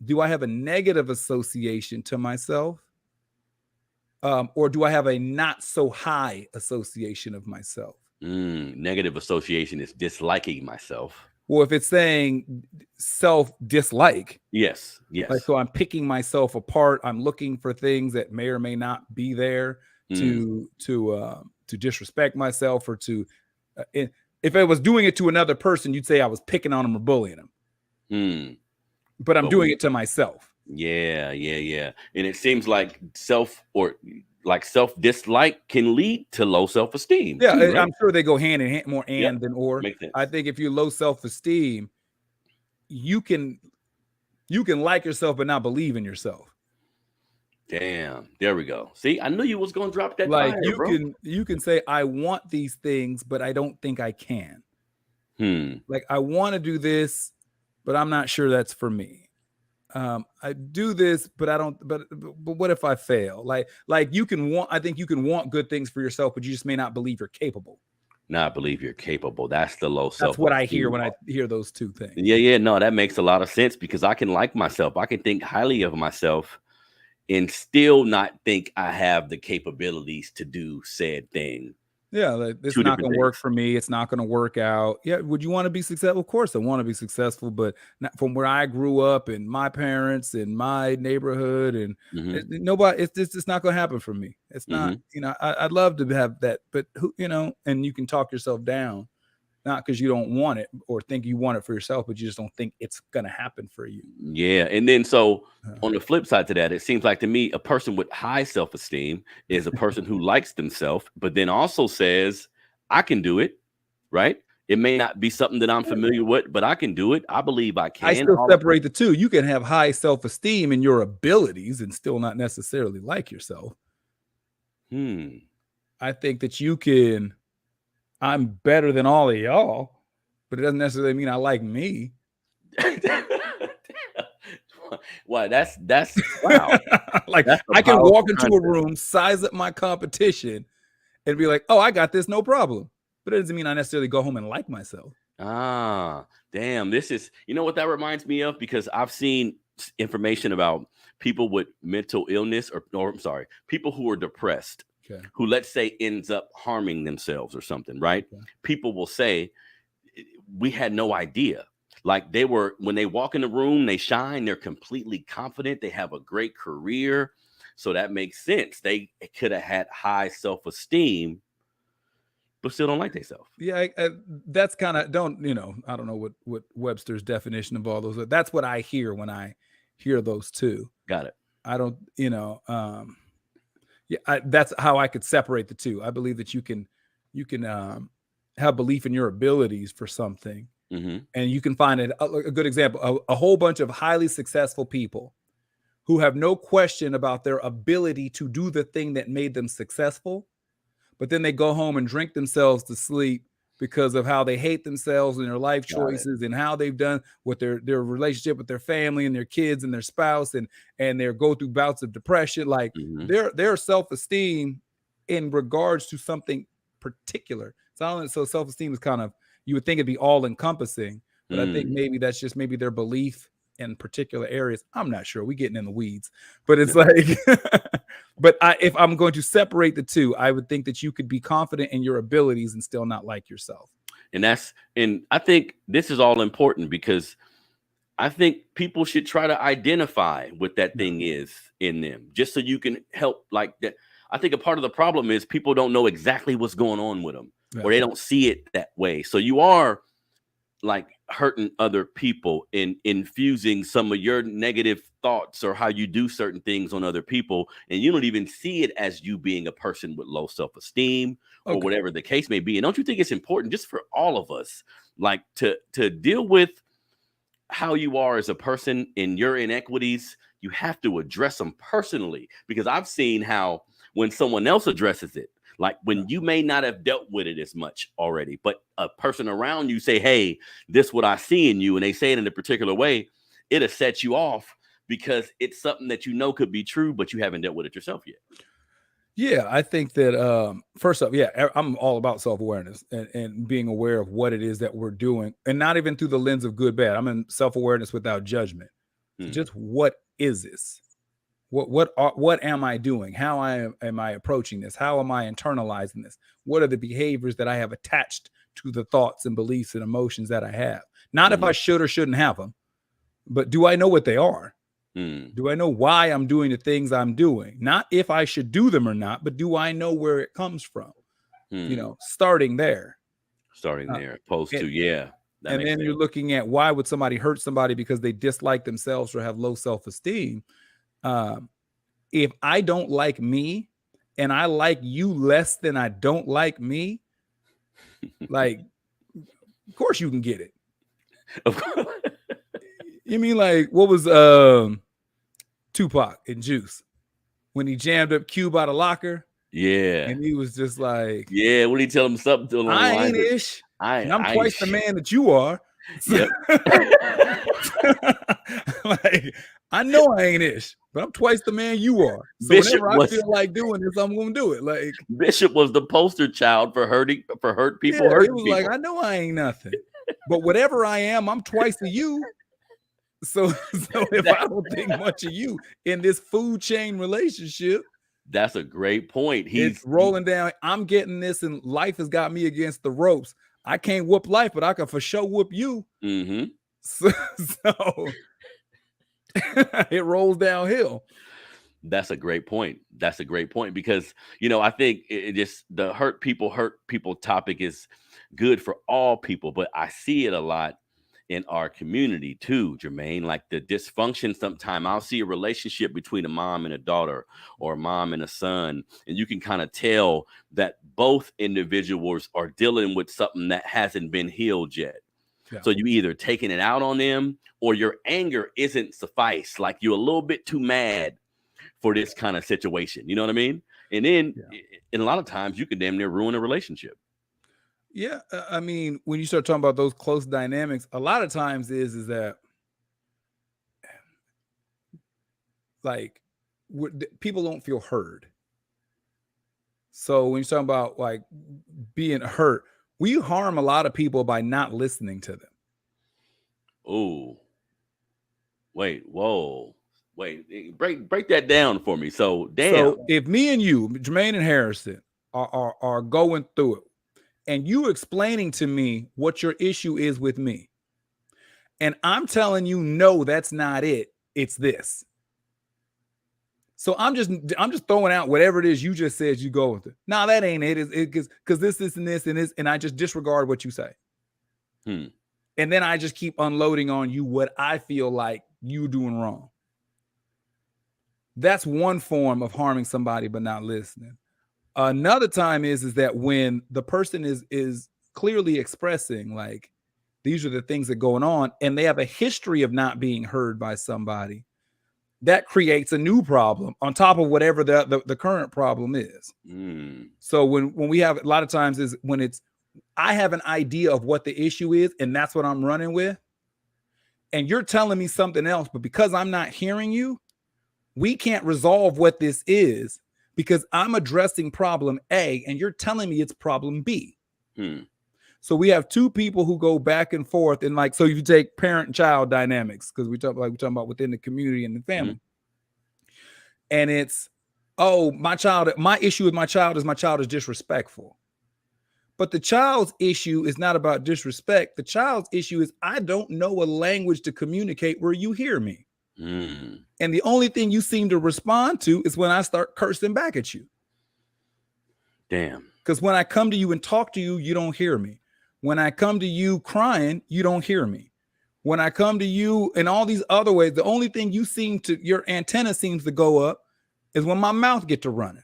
do I have a negative association to myself? Or do I have a not so high association of myself? Negative association is disliking myself. Well, if it's saying self-dislike. Yes. Like, so I'm picking myself apart. I'm looking for things that may or may not be there to disrespect myself or to if I was doing it to another person, you'd say I was picking on them or bullying them. But I'm doing it to myself. Yeah. And it seems like self-dislike can lead to low self-esteem. Yeah, too, right? I'm sure they go hand in hand, more than or. Makes sense. I think if you're low self-esteem, you can like yourself but not believe in yourself. Damn, there we go. See, I knew you was gonna drop that. Like fire, you can say I want these things, but I don't think I can. Like I want to do this, but I'm not sure that's for me. I do this, but I don't. But what if I fail? Like you can want. I think you can want good things for yourself, but you just may not believe you're capable. Not believe you're capable. That's the low self. That's what I hear when I hear those two things. Yeah. No, that makes a lot of sense because I can like myself. I can think highly of myself and still not think I have the capabilities to do said thing. Yeah, like, it's not going to work for me. It's not going to work out. Yeah, would you want to be successful? Of course, I want to be successful, but not from where I grew up and my parents and my neighborhood and nobody. It's just not going to happen for me. It's not. I'd love to have that, but and you can talk yourself down, not because you don't want it or think you want it for yourself, but you just don't think it's going to happen for you. Yeah, and then so on the flip side to that, it seems like to me a person with high self-esteem is a person who likes themselves, but then also says, I can do it, right? It may not be something that I'm familiar with, but I can do it. I believe I can. I still separate the two. You can have high self-esteem in your abilities and still not necessarily like yourself. I think that you can, I'm better than all of y'all, but it doesn't necessarily mean I like me. Wow, that's wow. Like I can walk into a room, size up my competition, and be like, "Oh, I got this, no problem." But it doesn't mean I necessarily go home and like myself. Damn. This is, you know what that reminds me of? Because I've seen information about people with mental illness, or I'm sorry, people who are depressed, who let's say ends up harming themselves or something, right? People will say, we had no idea. Like when they walk in the room, they shine, they're completely confident, they have a great career. So that makes sense. They could have had high self-esteem, but still don't like themselves. Yeah, that's kind of, I don't know what Webster's definition of all those are. That's what I hear when I hear those two. Got it. I don't, that's how I could separate the two. I believe that you can have belief in your abilities for something. And you can find a good example, a whole bunch of highly successful people who have no question about their ability to do the thing that made them successful, but then they go home and drink themselves to sleep because of how they hate themselves and their life choices and how they've done with their relationship with their family and their kids and their spouse and they go through bouts of depression. Like their self-esteem in regards to something particular. So self-esteem is kind of, you would think it'd be all encompassing, but I think maybe that's just their belief in particular areas. I'm not sure. We're getting in the weeds, but it's like, but if I'm going to separate the two, I would think that you could be confident in your abilities and still not like yourself. And I think this is all important because I think people should try to identify what that thing is in them, just so you can help like that. I think a part of the problem is people don't know exactly what's going on with them. Or they don't see it that way. So you are like hurting other people and infusing some of your negative thoughts or how you do certain things on other people. And you don't even see it as you being a person with low self-esteem or whatever the case may be. And don't you think it's important just for all of us, like to deal with how you are as a person in your inequities? You have to address them personally, because I've seen how when someone else addresses it, like when you may not have dealt with it as much already, but a person around you say, hey, this is what I see in you, and they say it in a particular way, it'll set you off because it's something that you know could be true, but you haven't dealt with it yourself yet. Yeah, I think that first off, I'm all about self-awareness and being aware of what it is that we're doing, and not even through the lens of good, bad. I'm in self-awareness without judgment. So just what is this? What am I doing? How am I approaching this? How am I internalizing this? What are the behaviors that I have attached to the thoughts and beliefs and emotions that I have? Not if I should or shouldn't have them, but do I know what they are? Do I know why I'm doing the things I'm doing? Not if I should do them or not, but do I know where it comes from? You know, starting there. Opposed to, yeah. And then you're looking at why would somebody hurt somebody because they dislike themselves or have low self-esteem. If I don't like me and I like you less than I don't like me, like, of course you can get it. Of course. You mean like what was Tupac in Juice when he jammed up Cube out of locker? Yeah. And he was just like, yeah, when he tell him something along I ain't ish. And I'm twice the man that you are. Yep. Like, I know I ain't ish, but I'm twice the man you are. So Bishop whenever I feel like doing this, I'm gonna do it. Like Bishop was the poster child for hurt people. Yeah, it was people. Like, I know I ain't nothing, but whatever I am, I'm twice of you. So if I don't think much of you in this food chain relationship, that's a great point. He's rolling down. I'm getting this, and life has got me against the ropes. I can't whoop life, but I can for sure whoop you. So it rolls downhill. That's a great point. Because, you know, I think it just the hurt people topic is good for all people, but I see it a lot in our community too, Jermaine. Like the dysfunction, sometimes I'll see a relationship between a mom and a daughter or a mom and a son, and you can kind of tell that both individuals are dealing with something that hasn't been healed yet. Yeah. So you either taking it out on them or your anger isn't suffice. Like you're a little bit too mad for this kind of situation. You know what I mean? And then and a lot of times you can damn near ruin a relationship. Yeah, I mean, when you start talking about those close dynamics, a lot of times is that like people don't feel heard. So when you're talking about like being hurt, we harm a lot of people by not listening to them. Oh, wait, whoa, wait, break that down for me. So damn. So if me and you, Jermaine and Harrison, are going through it, and you explaining to me what your issue is with me, and I'm telling you, no, that's not it. It's this. So I'm just throwing out whatever it is you just said. You go with it. No, that ain't it. It's because this, and this, and this, and I just disregard what you say. And then I just keep unloading on you what I feel like you doing wrong. That's one form of harming somebody but not listening. Another time is that when the person is clearly expressing like these are the things that are going on, and they have a history of not being heard by somebody, that creates a new problem on top of whatever the current problem is. So when we have a lot of times is when it's I have an idea of what the issue is, and that's what I'm running with, and you're telling me something else, but because I'm not hearing you, we can't resolve what this is. Because I'm addressing problem A and you're telling me it's problem B. So we have two people who go back and forth, and like, so if you take parent and child dynamics, because we're talking about within the community and the family, and it's, oh, my issue with my child is disrespectful. But the child's issue is not about disrespect. The child's issue is I don't know a language to communicate where you hear me. And the only thing you seem to respond to is when I start cursing back at you. Damn. Because when I come to you and talk to you, you don't hear me. When I come to you crying, you don't hear me. When I come to you in all these other ways, the only thing your antenna seems to go up is when my mouth gets to running.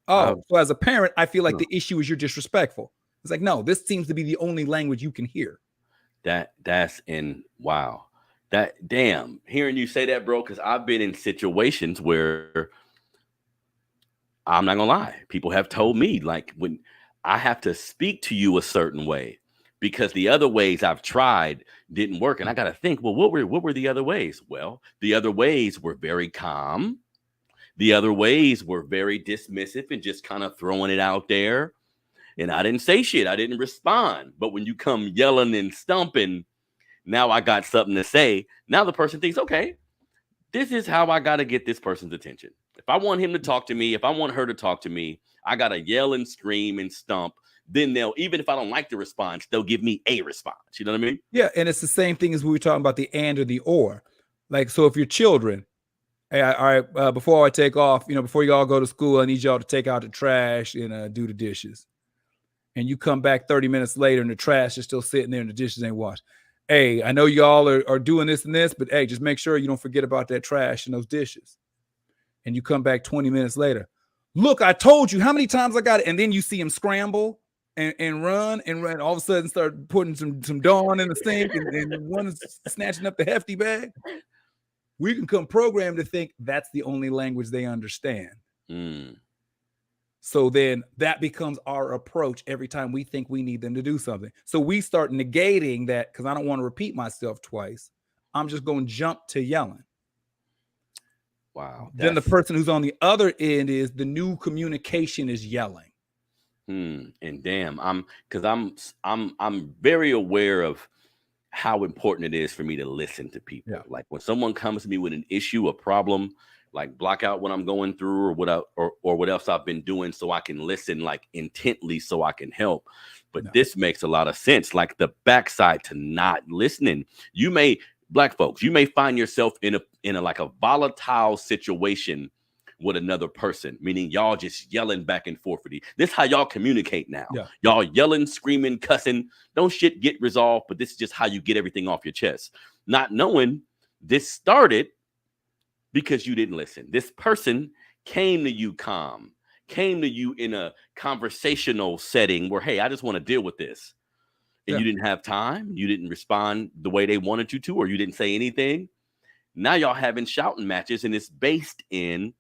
So as a parent, I feel like the issue is you're disrespectful. It's like, no, this seems to be the only language you can hear. Wow. That damn, hearing you say that, bro, because I've been in situations where I'm not gonna lie, people have told me like when I have to speak to you a certain way because the other ways I've tried didn't work, and I got to think, well, what were the other ways? Well, the other ways were very calm. The other ways were very dismissive and just kind of throwing it out there, and I didn't say shit. I didn't respond. But when you come yelling and stumping, now I got something to say. Now the person thinks, okay, this is how I got to get this person's attention. If I want him to talk to me, if I want her to talk to me, I got to yell and scream and stomp. Then even if I don't like the response, they'll give me a response. You know what I mean? Yeah. And it's the same thing as we were talking about the and or the or. Like, so if you're children, Hey, all right. Before I take off, before you all go to school, I need y'all to take out the trash and do the dishes. And you come back 30 minutes later and the trash is still sitting there and the dishes ain't washed. Hey, I know y'all are doing this and this, but hey, just make sure you don't forget about that trash and those dishes. And you come back 20 minutes later. Look, I told you how many times I got it. And then you see him scramble and run. All of a sudden start putting some Dawn in the sink and one is snatching up the hefty bag. We can come programmed to think that's the only language they understand. So then that becomes our approach every time we think we need them to do something. So we start negating that because I don't want to repeat myself twice. I'm just going to jump to yelling. Wow. Then the person who's on the other end is the new communication is yelling. And damn, I'm very aware of how important it is for me to listen to people. Yeah. Like when someone comes to me with an issue, a problem, like block out what I'm going through or what else I've been doing so I can listen like intently so I can help. But this makes a lot of sense. Like the backside to not listening. Black folks, you may find yourself in a like a volatile situation with another person, meaning y'all just yelling back and forth. This is how y'all communicate now. Yeah. Y'all yelling, screaming, cussing. Don't shit get resolved, but this is just how you get everything off your chest. Not knowing this started because you didn't listen. This person came to you calm, came to you in a conversational setting where, hey, I just want to deal with this. And you didn't have time. You didn't respond the way they wanted you to, or you didn't say anything. Now y'all having shouting matches, and it's based in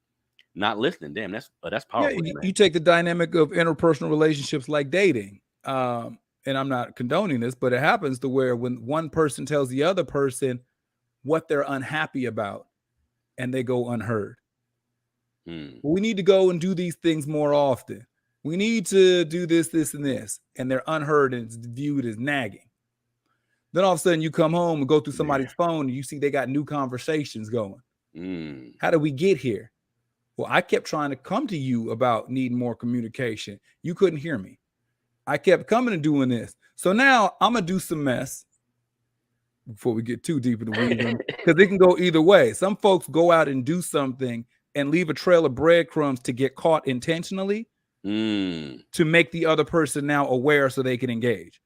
not listening. Damn, that's powerful. Yeah, you take the dynamic of interpersonal relationships like dating. And I'm not condoning this, but it happens to where when one person tells the other person what they're unhappy about and they go unheard. Well, we need to go and do these things more often. We need to do this, this, and this. And they're unheard and it's viewed as nagging. Then all of a sudden you come home and go through somebody's phone and you see they got new conversations going. How did we get here? Well, I kept trying to come to you about needing more communication. You couldn't hear me. I kept coming and doing this. So now I'm going to do some mess before we get too deep in the weeds, because it can go either way. Some folks go out and do something and leave a trail of breadcrumbs to get caught intentionally to make the other person now aware so they can engage.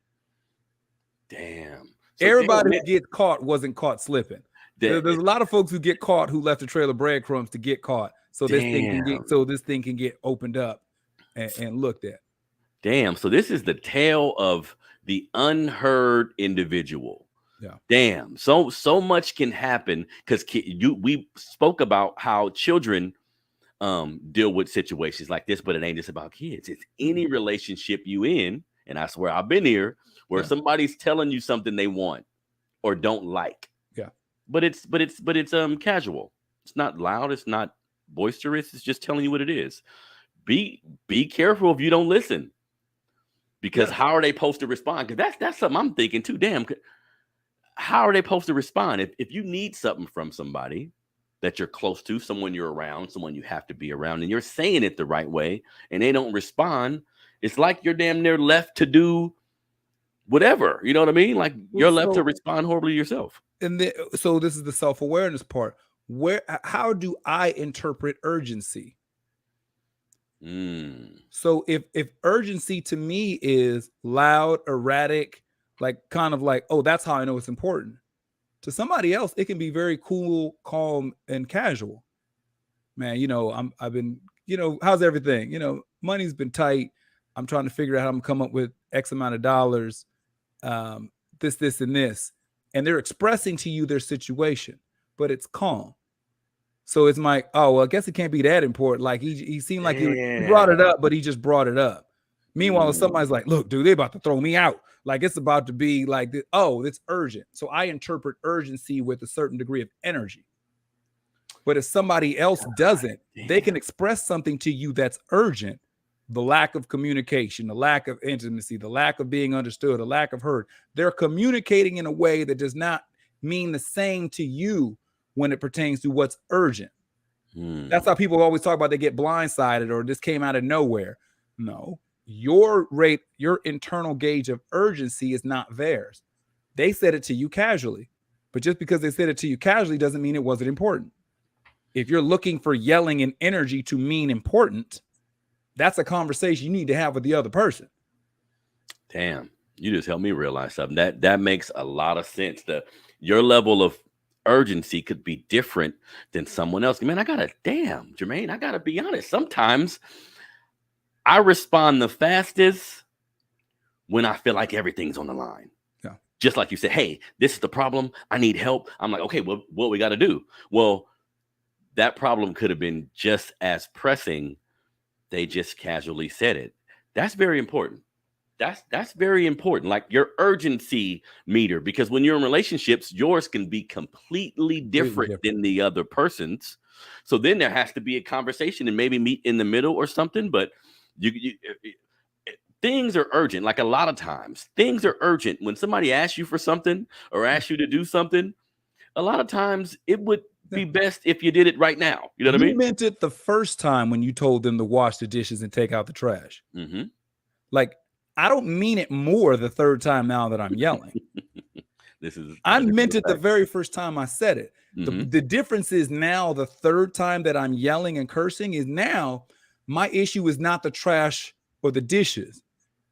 Damn. So everybody who gets caught wasn't caught slipping. There's a lot of folks who get caught who left a trail of breadcrumbs to get caught. So this thing can get opened up and looked at. Damn. So this is the tale of the unheard individual. Yeah. Damn. So much can happen because we spoke about how children deal with situations like this, but it ain't just about kids. It's any relationship you in, and I swear I've been here, where somebody's telling you something they want or don't like. Yeah. But it's casual. It's not loud. It's not boisterous. It's just telling you what it is. Be careful if you don't listen, because how are they supposed to respond? Because that's something I'm thinking too. Damn, how are they supposed to respond if you need something from somebody that you're close to, someone you're around, someone you have to be around, and you're saying it the right way, and they don't respond? It's like you're damn near left to do whatever. You know what I mean? Like you're left to respond horribly yourself. And so this is the self-awareness part. How do I interpret urgency? So if urgency to me is loud, erratic, like kind of like, oh, that's how I know it's important. To somebody else, it can be very cool, calm, and casual. Man, I've been, how's everything? Money's been tight. I'm trying to figure out how I'm come up with X amount of dollars, this, and this. And they're expressing to you their situation, but it's calm. So it's like, oh, well, I guess it can't be that important. Like he seemed like he brought it up, but he just brought it up. Meanwhile, if somebody's like, look, dude, they about to throw me out. Like it's about to be like, oh, it's urgent. So I interpret urgency with a certain degree of energy. But if somebody else doesn't, they can express something to you that's urgent. The lack of communication, the lack of intimacy, the lack of being understood, the lack of heard. They're communicating in a way that does not mean the same to you when it pertains to what's urgent. That's how people always talk about they get blindsided or this came out of nowhere. No, your internal gauge of urgency is not theirs. They said it to you casually, but just because they said it to you casually doesn't mean it wasn't important. If you're looking for yelling and energy to mean important, that's a conversation you need to have with the other person. Damn, you just helped me realize something. That makes a lot of sense. Your level of urgency could be different than someone else. Man, Jermaine, I gotta be honest. Sometimes I respond the fastest when I feel like everything's on the line. Yeah. Just like you said, hey, this is the problem. I need help. I'm like, okay, well, what we got to do? Well, that problem could have been just as pressing. They just casually said it. That's very important. That's very important. Like your urgency meter, because when you're in relationships, yours can be completely different than the other person's. So then there has to be a conversation and maybe meet in the middle or something. But things are urgent. Like a lot of times, things are urgent. When somebody asks you for something or asks you to do something, a lot of times it would be best if you did it right now. You know what I mean? You meant it the first time when you told them to wash the dishes and take out the trash. Mm-hmm. Like, I don't mean it more the third time now that I'm yelling. I meant it the very first time I said it. Mm-hmm. The difference is now the third time that I'm yelling and cursing is now my issue is not the trash or the dishes.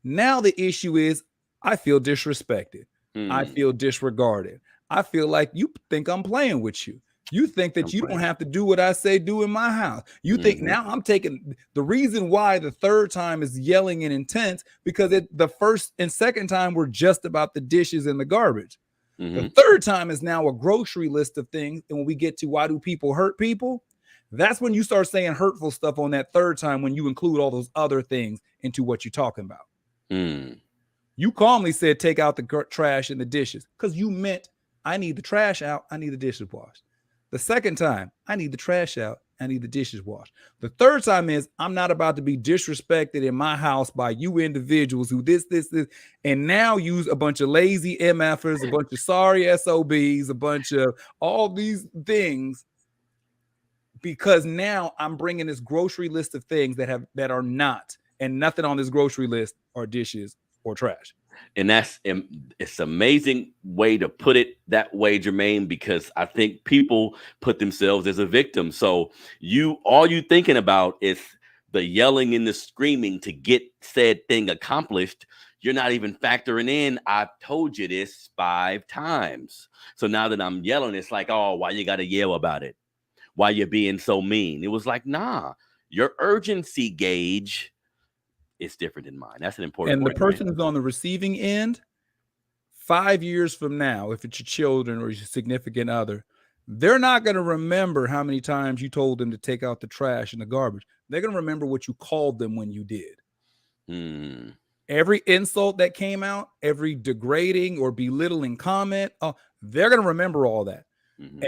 Now the issue is I feel disrespected. I feel disregarded. I feel like you think I'm playing with you. You think that you don't have to do what I say do in my house. You think now I'm taking the reason why the third time is yelling and intense because the first and second time were just about the dishes and the garbage. The third time is now a grocery list of things. And when we get to why do people hurt people, that's when you start saying hurtful stuff on that third time when you include all those other things into what you're talking about. You calmly said take out the trash and the dishes because you meant I need the trash out. I need the dishes washed. The second time, I need the trash out. I need the dishes washed. The third time is I'm not about to be disrespected in my house by you individuals who this, and now use a bunch of lazy MFers, a bunch of sorry SOBs, a bunch of all these things because now I'm bringing this grocery list of things that are not, and nothing on this grocery list are dishes or trash. And it's amazing way to put it that way, Jermaine, because I think people put themselves as a victim. So all you thinking about is the yelling and the screaming to get said thing accomplished. You're not even factoring in, I've told you this 5 times. So now that I'm yelling, it's like, oh, why you got to yell about it? Why you being so mean? It was like, nah, your urgency gauge it's different than mine. That's an important point. And the person right? who's on the receiving end, 5 years from now, if it's your children or your significant other, they're not going to remember how many times you told them to take out the trash and the garbage. They're going to remember what you called them when you did. Every insult that came out, every degrading or belittling comment, they're going to remember all that.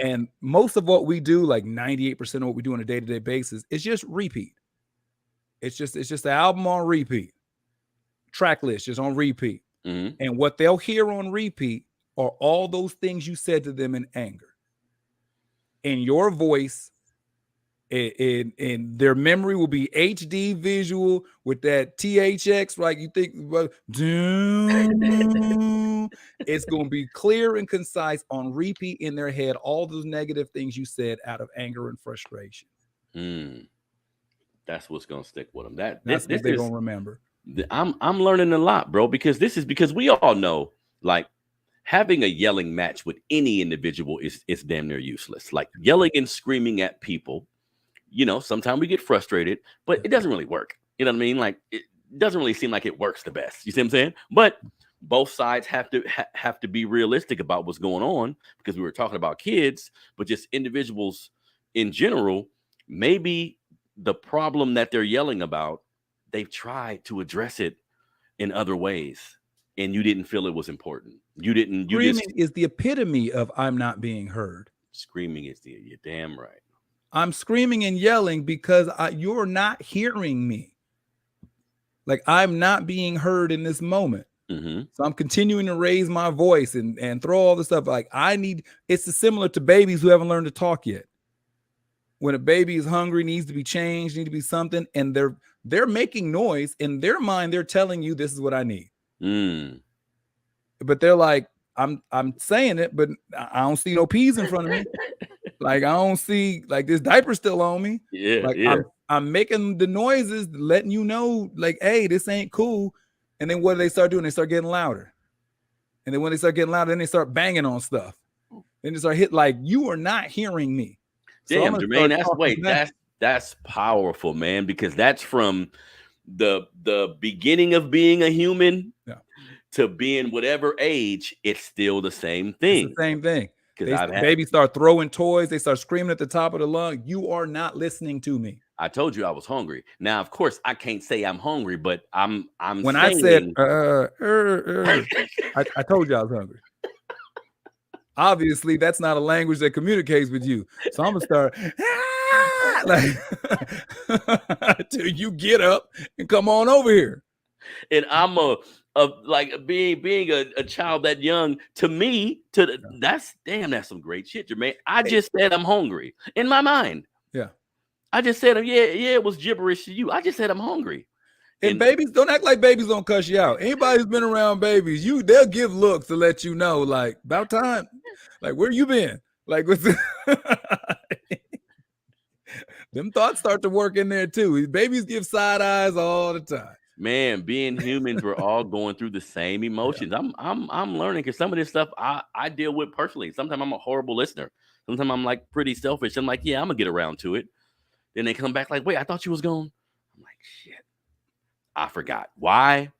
And most of what we do, like 98% of what we do on a day-to-day basis, is just repeat. It's just the album on repeat, track list just on repeat. And what they'll hear on repeat are all those things you said to them in anger. In your voice, and their memory will be HD visual with that THX, like you think, it's going to be clear and concise on repeat in their head, all those negative things you said out of anger and frustration. That's what's gonna stick with them. That's what they're gonna remember. I'm learning a lot, bro, because we all know, like, having a yelling match with any individual is damn near useless. Like yelling and screaming at people, sometimes we get frustrated, but it doesn't really work. You know what I mean? Like it doesn't really seem like it works the best. You see what I'm saying? But both sides have to be realistic about what's going on because we were talking about kids, but just individuals in general, maybe the problem that they're yelling about, they've tried to address it in other ways, and you didn't feel it was important. Screaming is the epitome of I'm not being heard. Screaming is you're damn right. I'm screaming and yelling because you're not hearing me. Like I'm not being heard in this moment. So I'm continuing to raise my voice and throw all this stuff. Like it's similar to babies who haven't learned to talk yet. When a baby is hungry, needs to be changed, need to be something, and they're making noise in their mind. They're telling you this is what I need. But they're like, I'm saying it, but I don't see no peas in front of me. Like, I don't see, like, this diaper still on me. Yeah, Like, yeah. I'm making the noises, letting you know, like, hey, this ain't cool. And then what do they start doing? They start getting louder. And then when they start getting louder, then they start banging on stuff. Then they start hit like, you are not hearing me. So Damn, Jermaine, that's powerful, man, because that's from the beginning of being a human to being whatever age, it's still the same thing. It's the same thing. Because babies start throwing toys, they start screaming at the top of the lung. You are not listening to me. I told you I was hungry. Now, of course, I can't say I'm hungry, but I'm when saying... I said I told you I was hungry. Obviously, that's not a language that communicates with you. So I'm gonna start like till you get up and come on over here. And I'm like being a child that young, to me, that's some great shit, Jermaine. I just said I'm hungry in my mind. Yeah. I just said, yeah, it was gibberish to you. I just said I'm hungry. And babies, don't act like babies don't cuss you out. Anybody who's been around babies, they'll give looks to let you know, like, about time. Like, where you been? Like, what's them thoughts start to work in there too. Babies give side eyes all the time. Man, being humans, we're all going through the same emotions. Yeah. I'm learning, because some of this stuff I deal with personally. Sometimes I'm a horrible listener. Sometimes I'm like pretty selfish. I'm like, yeah, I'm gonna get around to it. Then they come back like, wait, I thought you was gone. I'm like, shit, I forgot. Why?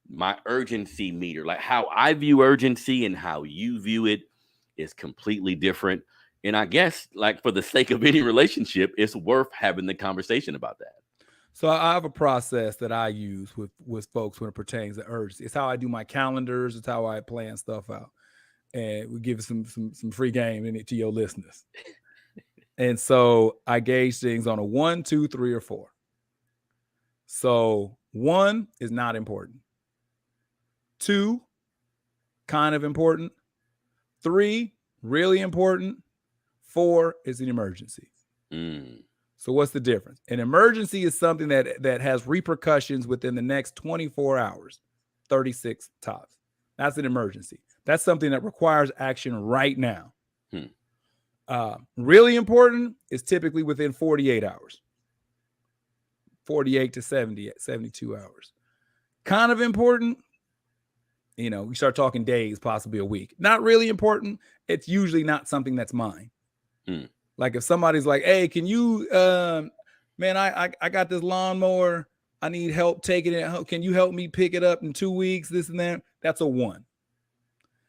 My urgency meter, like how I view urgency and how you view it, is completely different. And I guess, like, for the sake of any relationship, it's worth having the conversation about that. So I have a process that I use with folks when it pertains to urgency. It's how I do my calendars. It's how I plan stuff out. And we give some free game in it to your listeners. And so I gauge things on a 1, 2, 3, or 4. So 1 is not important. 2, kind of important. 3, really important. 4 is an emergency. So what's the difference? An emergency is something that has repercussions within the next 24 hours, 36 tops. That's an emergency. That's something that requires action right now. Really important is typically within 48 hours, 48 to 72 hours. Kind of important, we start talking days, possibly a week. Not really important. It's usually not something that's mine. Like if somebody's like, hey, can you, man, I got this lawnmower. I need help taking it. Can you help me pick it up in 2 weeks? This and that. That's a 1.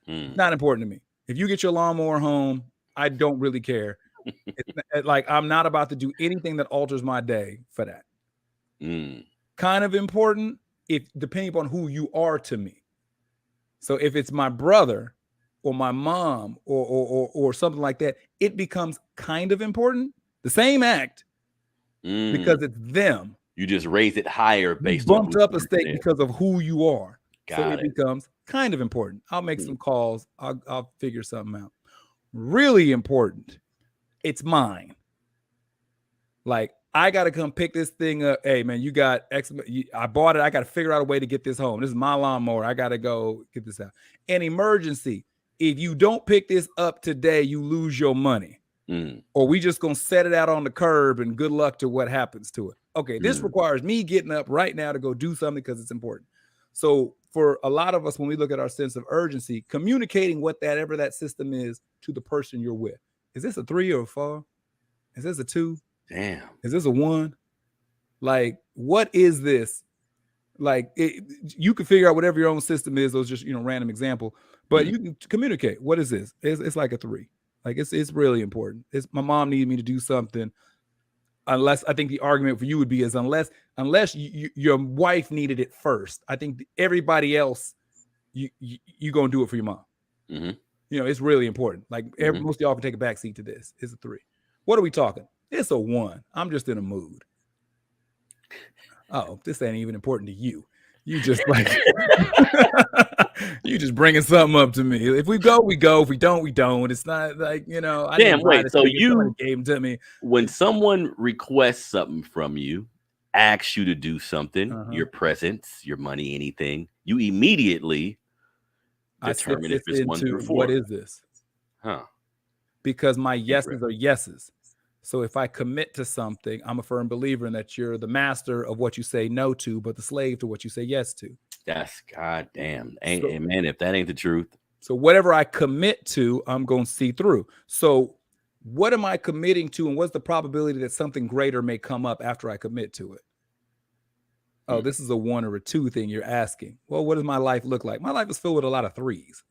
Not important to me. If you get your lawnmower home, I don't really care. It's like, I'm not about to do anything that alters my day for that. Kind of important, depending upon who you are to me. So if it's my brother or my mom or something like that, it becomes kind of important. The same act, because it's them. You just raise it higher based on bumped up a stake because of who you are. So it becomes kind of important. I'll make some calls. I'll figure something out. Really important. It's mine. Like, I got to come pick this thing up. Hey, man, you got X. I bought it. I got to figure out a way to get this home. This is my lawnmower. I got to go get this out. An emergency. If you don't pick this up today, you lose your money. Or we just going to set it out on the curb and good luck to what happens to it. Okay, this requires me getting up right now to go do something because it's important. So for a lot of us, when we look at our sense of urgency, communicating whatever that system is to the person you're with. Is this a 3 or a 4? Is this a 2? Damn. Is this a 1? Like, what is this? Like, you can figure out whatever your own system is. Those just, random example, but you can communicate. What is this? It's like a 3. Like, it's really important. My mom needed me to do something. Unless, I think the argument for you would be is unless your wife needed it first. I think everybody else, you gonna do it for your mom. It's really important. Like, most of y'all can take a back seat to this. It's a 3. What are we talking? It's a 1. I'm just in a mood. Oh, this ain't even important to you. You just like, you just bringing something up to me. If we go, we go. If we don't, we don't. It's not like, Damn, wait. So you gave to me. When someone requests something from you, asks you to do something, your presence, your money, anything, you immediately determine if it's 1 through 4. What is this? Huh. because my yeses are yeses. So if I commit to something, I'm a firm believer in that you're the master of what you say no to, but the slave to what you say yes to. That's goddamn. Man, if that ain't the truth. So whatever I commit to, I'm going to see through. So what am I committing to, and what's the probability that something greater may come up after I commit to it? Oh, this is a 1 or a 2 thing you're asking. Well, what does my life look like? My life is filled with a lot of 3s.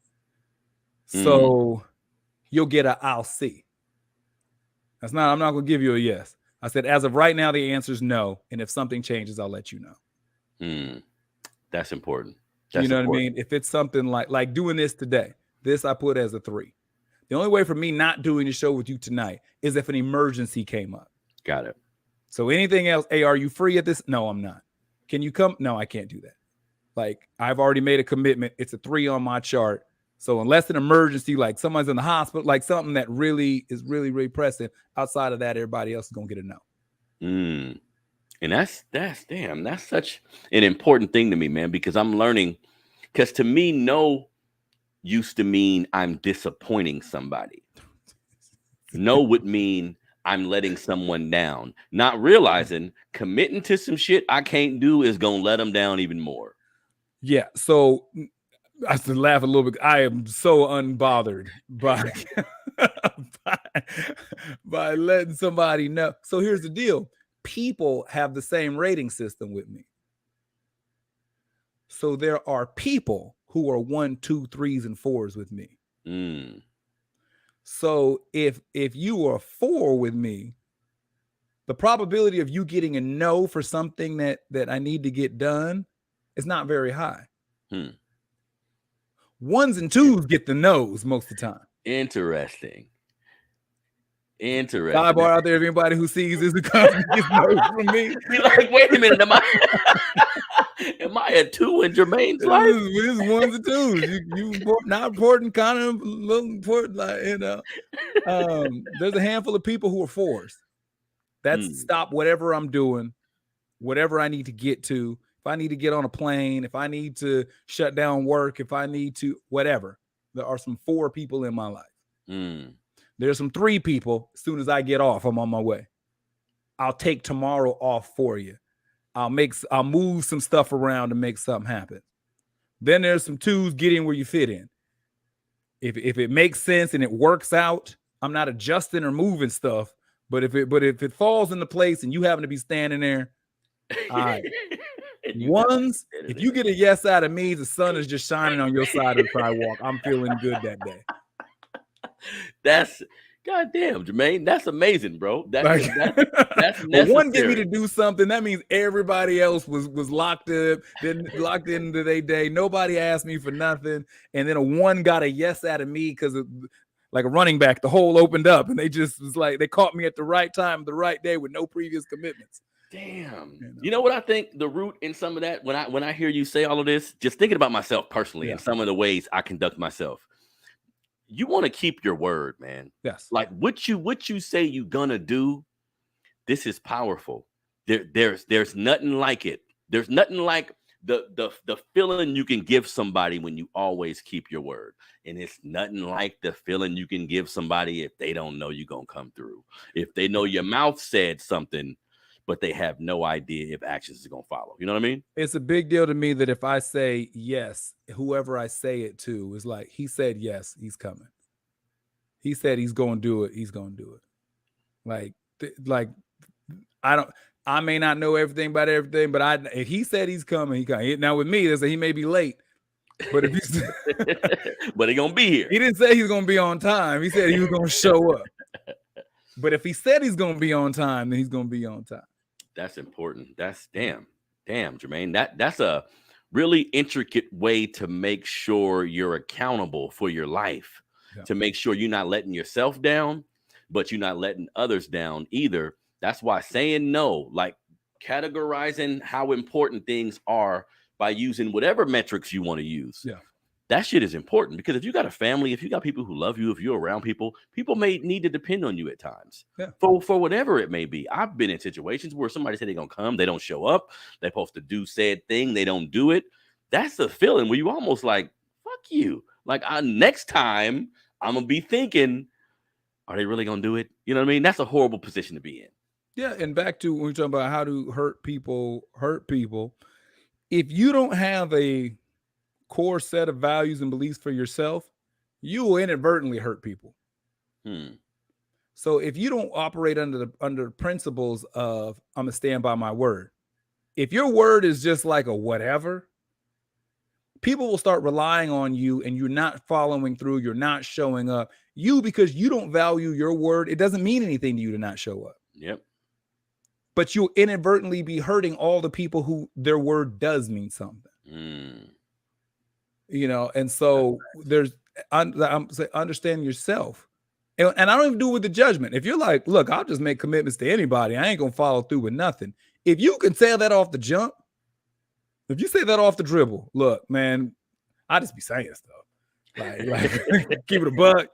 So you'll get a I'll see. I'm not going to give you a yes. I said, as of right now, the answer is no. And if something changes, I'll let you know. That's important. You know what I mean? If it's something like doing this today, this I put as a 3. The only way for me not doing the show with you tonight is if an emergency came up. Got it. So anything else? Hey, are you free at this? No, I'm not. Can you come? No, I can't do that. Like, I've already made a commitment. It's a 3 on my chart. So unless an emergency, like someone's in the hospital, like something that really is really pressing, outside of that, everybody else is going to get a no. And that's such an important thing to me, man, because I'm learning, because to me, no used to mean I'm disappointing somebody. No would mean I'm letting someone down, not realizing committing to some shit I can't do is going to let them down even more. Yeah. So I have to laugh a little bit. I am so unbothered by letting somebody know. So here's the deal. People have the same rating system with me. So there are people who are 1, 2, 3s, and 4s with me. So if you are 4 with me, the probability of you getting a no for something that I need to get done is not very high. 1s and 2s get the no's most of the time. Interesting. Sidebar out there, if anybody who sees this gets no's from me. Be like, wait a minute, am I a 2 in Jermaine's life? This is 1s and 2s. You not important, kind of a little important, like, you know. There's a handful of people who are 4s. That's stop whatever I'm doing, whatever I need to get to. If I need to get on a plane, if I need to shut down work, if I need to, whatever. There are some 4 people in my life. There's some 3 people. As soon as I get off, I'm on my way. I'll take tomorrow off for you. I'll move some stuff around to make something happen. Then there's some 2s, get in where you fit in. If it makes sense and it works out, I'm not adjusting or moving stuff. But if it falls into place and you happen to be standing there, all right. 1s, if you get a yes out of me, the sun is just shining on your side of the sidewalk. I'm feeling good that day. That's goddamn, Jermaine. That's amazing, bro. That's necessary. 1 get me to do something. That means everybody else was locked up, then locked into their day. Nobody asked me for nothing. And then a 1 got a yes out of me because like a running back, the hole opened up and they just was like, they caught me at the right time, the right day with no previous commitments. Damn. You know what I think the root in some of that, when I hear you say all of this, just thinking about myself personally and some of the ways I conduct myself. You want to keep your word, man. Yes. Like what you say you're gonna do, this is powerful. There's nothing like it. There's nothing like the feeling you can give somebody when you always keep your word. And it's nothing like the feeling you can give somebody if they don't know you're gonna come through. If they know your mouth said something, but they have no idea if actions is gonna follow. You know what I mean? It's a big deal to me that if I say yes, whoever I say it to is like, he said yes, he's coming. He said he's gonna do it, he's gonna do it. Like I may not know everything about everything, but if he said he's coming, he coming. Now with me, he may be late, but if he's but he gonna be here. He didn't say he's gonna be on time. He said he was gonna show up. But if he said he's gonna be on time, then he's gonna be on time. That's important. That's damn, Jermaine. That's a really intricate way to make sure you're accountable for your life, to make sure you're not letting yourself down, but you're not letting others down either. That's why saying no, like categorizing how important things are by using whatever metrics you want to use. Yeah. That shit is important, because if you got a family, if you got people who love you, if you're around people may need to depend on you at times for whatever it may be. I've been in situations where somebody said they're going to come, they don't show up. They're supposed to do said thing, they don't do it. That's the feeling where you almost like, fuck you. Like next time I'm going to be thinking, Are they really gonna do it? You know what I mean? That's a horrible position to be in. Yeah, and back to when we're talking about how to hurt people. If you don't have a core set of values and beliefs for yourself, you will inadvertently hurt people. So if you don't operate under principles of I'm gonna stand by my word, if your word is just like a whatever, people will start relying on you and you're not following through, you're not showing up. Because you don't value your word, it doesn't mean anything to you to not show up. Yep. But you'll inadvertently be hurting all the people who their word does mean something. You know, and so I'm saying understand yourself. And I don't even do it with the judgment. If you're like, look, I'll just make commitments to anybody, I ain't gonna follow through with nothing. If you can say that off the jump, if you say that off the dribble, look, man, I just be saying stuff. Like keep it a buck.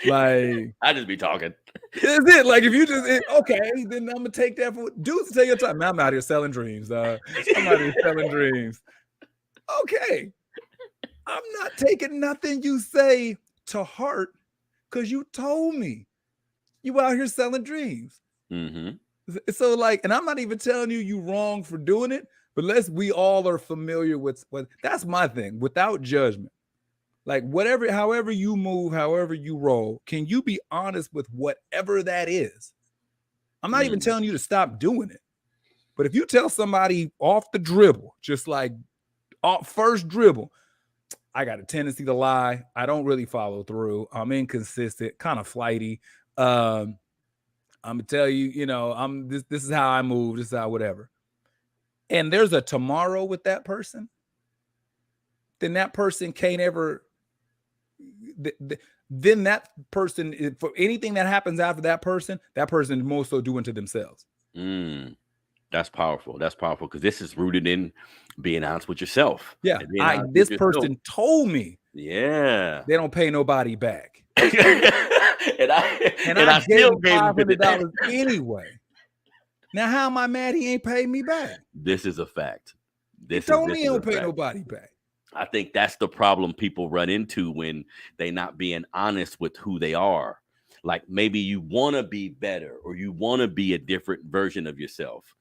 Like I just be talking. That's it. Like if you just okay, then I'm gonna take that for dudes to take your time. Man, I'm out here selling dreams. I'm out here selling dreams. Okay. I'm not taking nothing you say to heart because you told me you out here selling dreams. So like, and I'm not even telling you wrong for doing it, but we all are familiar with that's my thing, without judgment. Like however you move, however you roll, can you be honest with whatever that is? I'm not even telling you to stop doing it. But if you tell somebody off the dribble, just like first dribble, I got a tendency to lie. I don't really follow through. I'm inconsistent, kind of flighty. I'm gonna tell you, you know, this is how I move, this is how whatever. And there's a tomorrow with that person, then that person can't ever then that person, for anything that happens after that person is more so doing to themselves. That's powerful. That's powerful because this is rooted in being honest with yourself. Yeah, this person told me. Yeah, they don't pay nobody back, and I still gave him $500 anyway. Now, how am I mad he ain't paid me back? This is a fact. He told me he don't pay nobody back. I think that's the problem people run into when they not being honest with who they are. Like maybe you want to be better or you want to be a different version of yourself,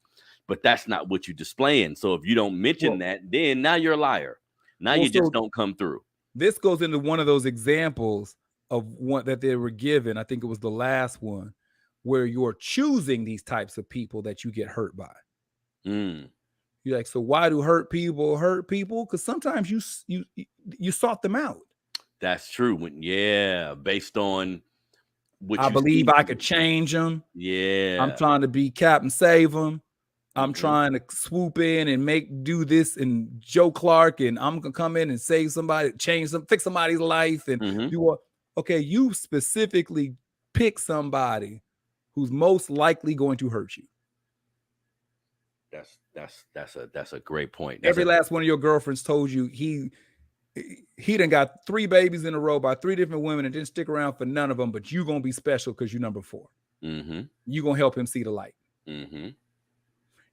but that's not what you're displaying. So if you don't mention that, then now you're a liar. Now you just don't come through. This goes into one of those examples of one that they were given. I think it was the last one where you're choosing these types of people that you get hurt by. You're like, so why do hurt people hurt people? Because sometimes you sought them out. That's true. Based on what I believe I could change them. Yeah. I'm trying to be Captain Save them. I'm trying to swoop in and do this and Joe Clark, and I'm gonna come in and save somebody, fix somebody's life, and do what? Okay, you specifically pick somebody who's most likely going to hurt you. That's a great point. Every last one of your girlfriends told you he done got 3 babies in a row by 3 different women and didn't stick around for none of them, but you gonna be special because you're number 4. You gonna help him see the light.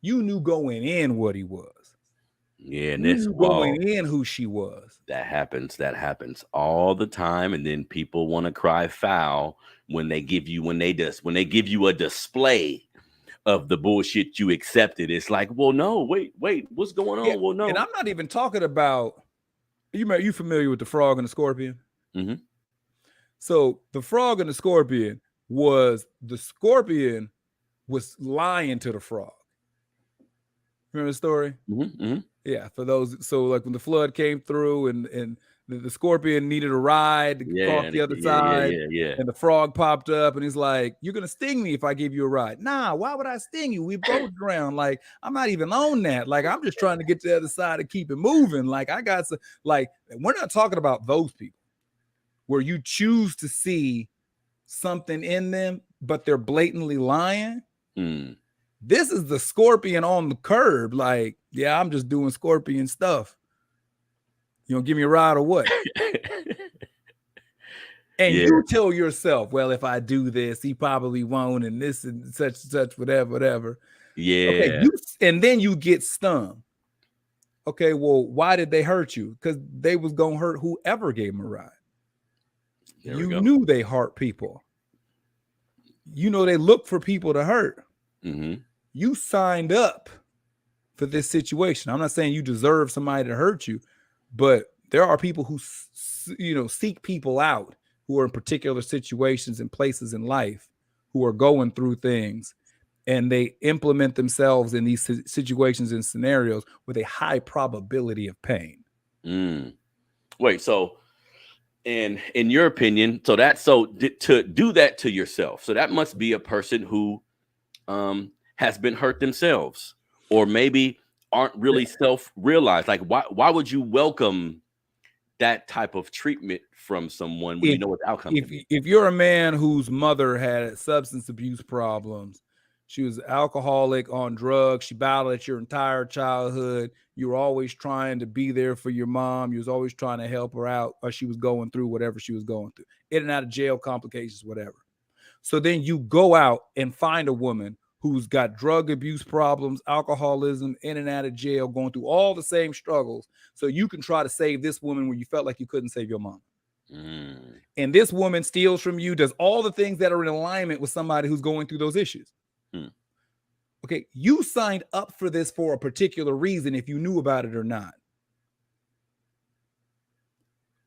You knew going in what he was. Yeah, and this going in who she was. That happens all the time, and then people want to cry foul when they give you a display of the bullshit you accepted. It's like, well, no, wait, what's going on? Yeah, well, no, and I'm not even talking about you familiar with the frog and the scorpion? So the frog and the scorpion was lying to the frog. Remember the story? Yeah, for those. So like when the flood came through and the scorpion needed a ride to cross the other side, and the frog popped up and he's like, "You're gonna sting me if I give you a ride." Nah, why would I sting you? We both drowned. Like I'm not even on that. Like I'm just trying to get to the other side and keep it moving. Like I got some. Like we're not talking about those people where you choose to see something in them, but they're blatantly lying. This is the scorpion on the curb. Like, yeah, I'm just doing scorpion stuff. You gonna give me a ride or what? And you tell yourself, well, if I do this, he probably won't, and this and such, whatever. Yeah. Okay, and then you get stung. Okay, well, why did they hurt you? Because they was gonna hurt whoever gave them a ride. You knew they hurt people. you know, they look for people to hurt. Mm-hmm. You signed up for this situation. I'm not saying you deserve somebody to hurt you, but there are people who, you know, seek people out who are in particular situations and places in life who are going through things, and they implement themselves in these situations and scenarios with a high probability of pain. Wait, so in your opinion, to do that to yourself, so that must be a person who has been hurt themselves, or maybe aren't really self-realized. Like, why would you welcome that type of treatment from someone when you know what the outcome is? If you're a man whose mother had substance abuse problems, she was alcoholic, on drugs, she battled it your entire childhood, you were always trying to be there for your mom, you was always trying to help her out, or she was going through whatever she was going through, in and out of jail, complications, whatever. So then you go out and find a woman who's got drug abuse problems, alcoholism, in and out of jail, going through all the same struggles. So you can try to save this woman when you felt like you couldn't save your mom. And this woman steals from you, does all the things that are in alignment with somebody who's going through those issues. Okay, you signed up for this for a particular reason, if you knew about it or not.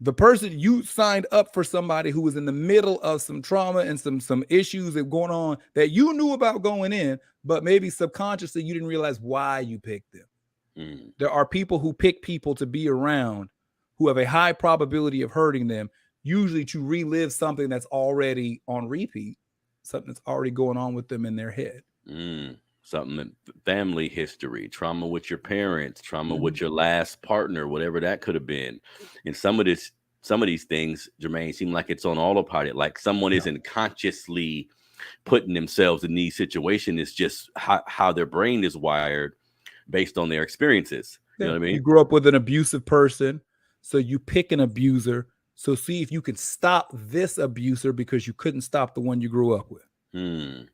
The person, you signed up for somebody who was in the middle of some trauma and some issues that going on that you knew about going in, but maybe subconsciously you didn't realize why you picked them. There are people who pick people to be around who have a high probability of hurting them, usually to relive something that's already on repeat, something that's already going on with them in their head. Something, family history, trauma with your parents, trauma with your last partner, whatever that could have been. And some of these things, Jermaine, seem like it's on autopilot. Like someone isn't consciously putting themselves in these situations. It's just how their brain is wired based on their experiences. You know what I mean? You grew up with an abusive person, so you pick an abuser. So see if you can stop this abuser because you couldn't stop the one you grew up with.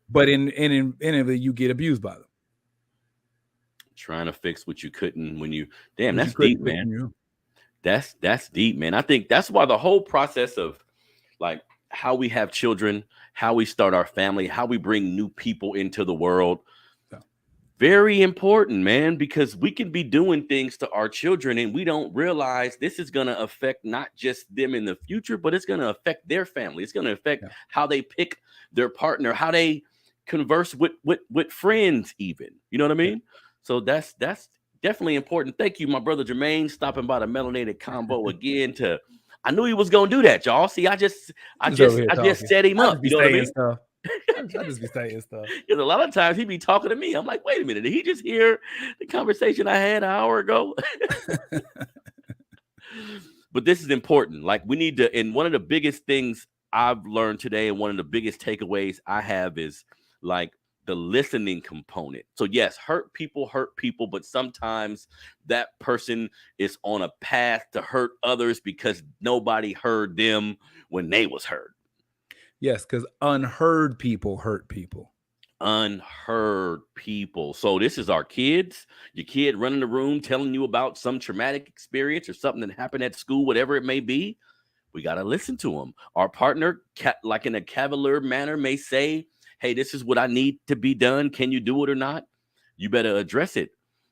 But inevitably you get abused by them. Trying to fix what you couldn't when you, damn, that's deep, man. That's deep, man. I think that's why the whole process of like how we have children, how we start our family, how we bring new people into the world, very important, man, because we can be doing things to our children and we don't realize this is going to affect not just them in the future, but it's going to affect their family. It's going to affect how they pick their partner, how they converse with friends even. You know what I mean? So that's definitely important. Thank you, my brother Jermaine, stopping by the Melanated Convo again. I knew he was going to do that, y'all. See, I just set him up. You know what I mean? I just be saying stuff. Because a lot of times he be talking to me. I'm like, wait a minute, did he just hear the conversation I had an hour ago? But this is important. Like we need to, and one of the biggest things I've learned today, and one of the biggest takeaways I have is like the listening component. So yes, hurt people, but sometimes that person is on a path to hurt others because nobody heard them when they was hurt. Yes, because unheard people hurt people. Unheard people. So this is our kids. Your kid running the room telling you about some traumatic experience or something that happened at school, whatever it may be. We got to listen to them. Our partner, like in a cavalier manner, may say, hey, this is what I need to be done. Can you do it or not? You better address it,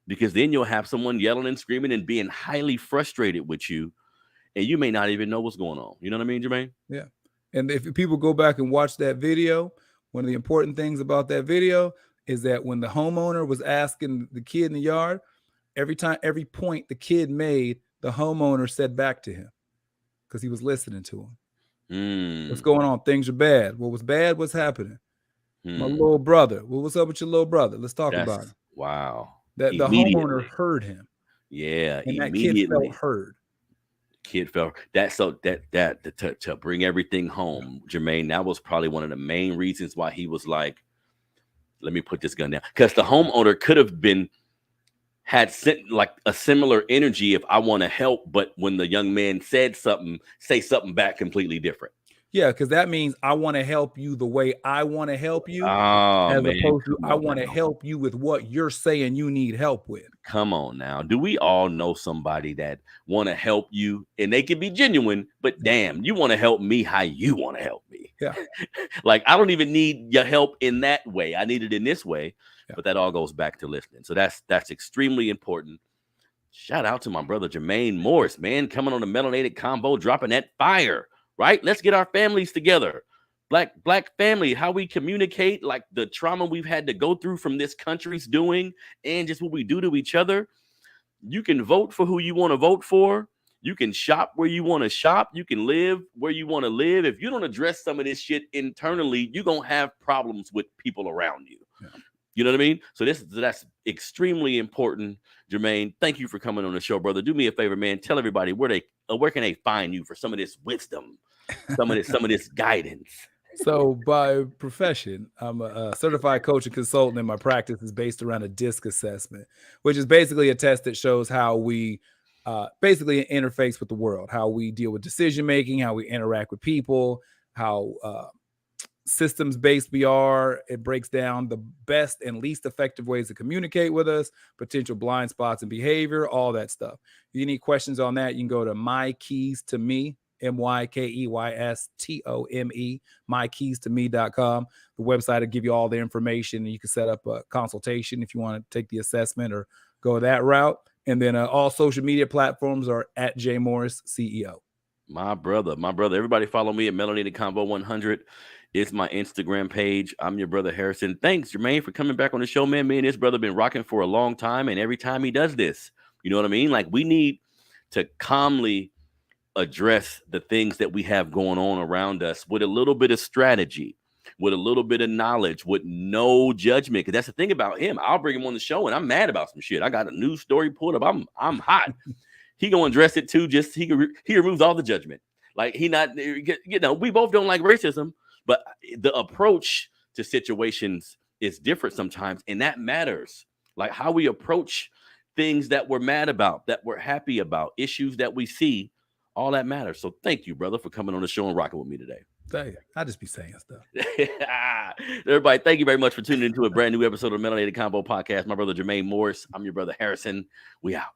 because then you'll have someone yelling and screaming and being highly frustrated with you, and you may not even know what's going on. You know what I mean, Jermaine? Yeah. And if people go back and watch that video, one of the important things about that video is that when the homeowner was asking the kid in the yard, every point the kid made, the homeowner said back to him because he was listening to him. What's going on? Things are bad. What was bad? What's happening? My little brother. Well, what's up with your little brher? Let's talk about it. Wow. That the homeowner heard him. Yeah. And that kid felt heard. Kid felt that. So to bring everything home, Jermaine, that was probably one of the main reasons why he was like, let me put this gun down, because the homeowner could have had like a similar energy if I want to help, but when the young man said something, say something back completely different. Yeah, because that means I want to help you the way I want to help you, Oh as man, opposed to come I on want to now. help you with what you're saying you need help with. Come on now. Do we all know somebody that want to help you and they can be genuine, but damn, you want to help me how you want to help me. Yeah. Like I don't even need your help in that way. I need it in this way. Yeah. But that all goes back to listening. So that's extremely important. Shout out to my brother Jermaine Morris, man, coming on the Melanated Convo, dropping that fire, right? Let's get our families together. Black family, how we communicate, like the trauma we've had to go through from this country's doing and just what we do to each other. You can vote for who you want to vote for. You can shop where you want to shop. You can live where you want to live. If you don't address some of this shit internally, you're going to have problems with people around you. Yeah. You know what I mean? So that's extremely important, Jermaine. Thank you for coming on the show, brother. Do me a favor, man. Tell everybody where can they find you for some of this wisdom, some of this guidance. So by profession, I'm a certified coach and consultant, and my practice is based around a DISC assessment, which is basically a test that shows how we basically interface with the world, how we deal with decision-making, how we interact with people, how systems-based we are. It breaks down the best and least effective ways to communicate with us, potential blind spots in behavior, all that stuff. If you need questions on that, you can go to My Keys to Me, MYKEYSTOME, mykeystome.com. The website will give you all the information, and you can set up a consultation if you want to take the assessment or go that route. And then all social media platforms are at J Morris CEO. My brother. Everybody follow me at Melanated Convo 100. It's my Instagram page. I'm your brother Harrison. Thanks, Jermaine, for coming back on the show, man. Me and this brother been rocking for a long time, and every time he does this, you know what I mean? Like we need to calmly address the things that we have going on around us with a little bit of strategy, with a little bit of knowledge, with no judgment. Because that's the thing about him. I'll bring him on the show and I'm mad about some shit. I got a news story pulled up. I'm hot. He gonna address it too. Just he removes all the judgment. Like he not, you know, we both don't like racism, but the approach to situations is different sometimes, and that matters. Like how we approach things that we're mad about, that we're happy about, issues that we see. All that matters. So thank you, brother, for coming on the show and rocking with me today. I just be saying stuff. Everybody, thank you very much for tuning into a brand new episode of the Melanated Convo podcast. My brother Jermaine Morris. I'm your brother Harrison. We out.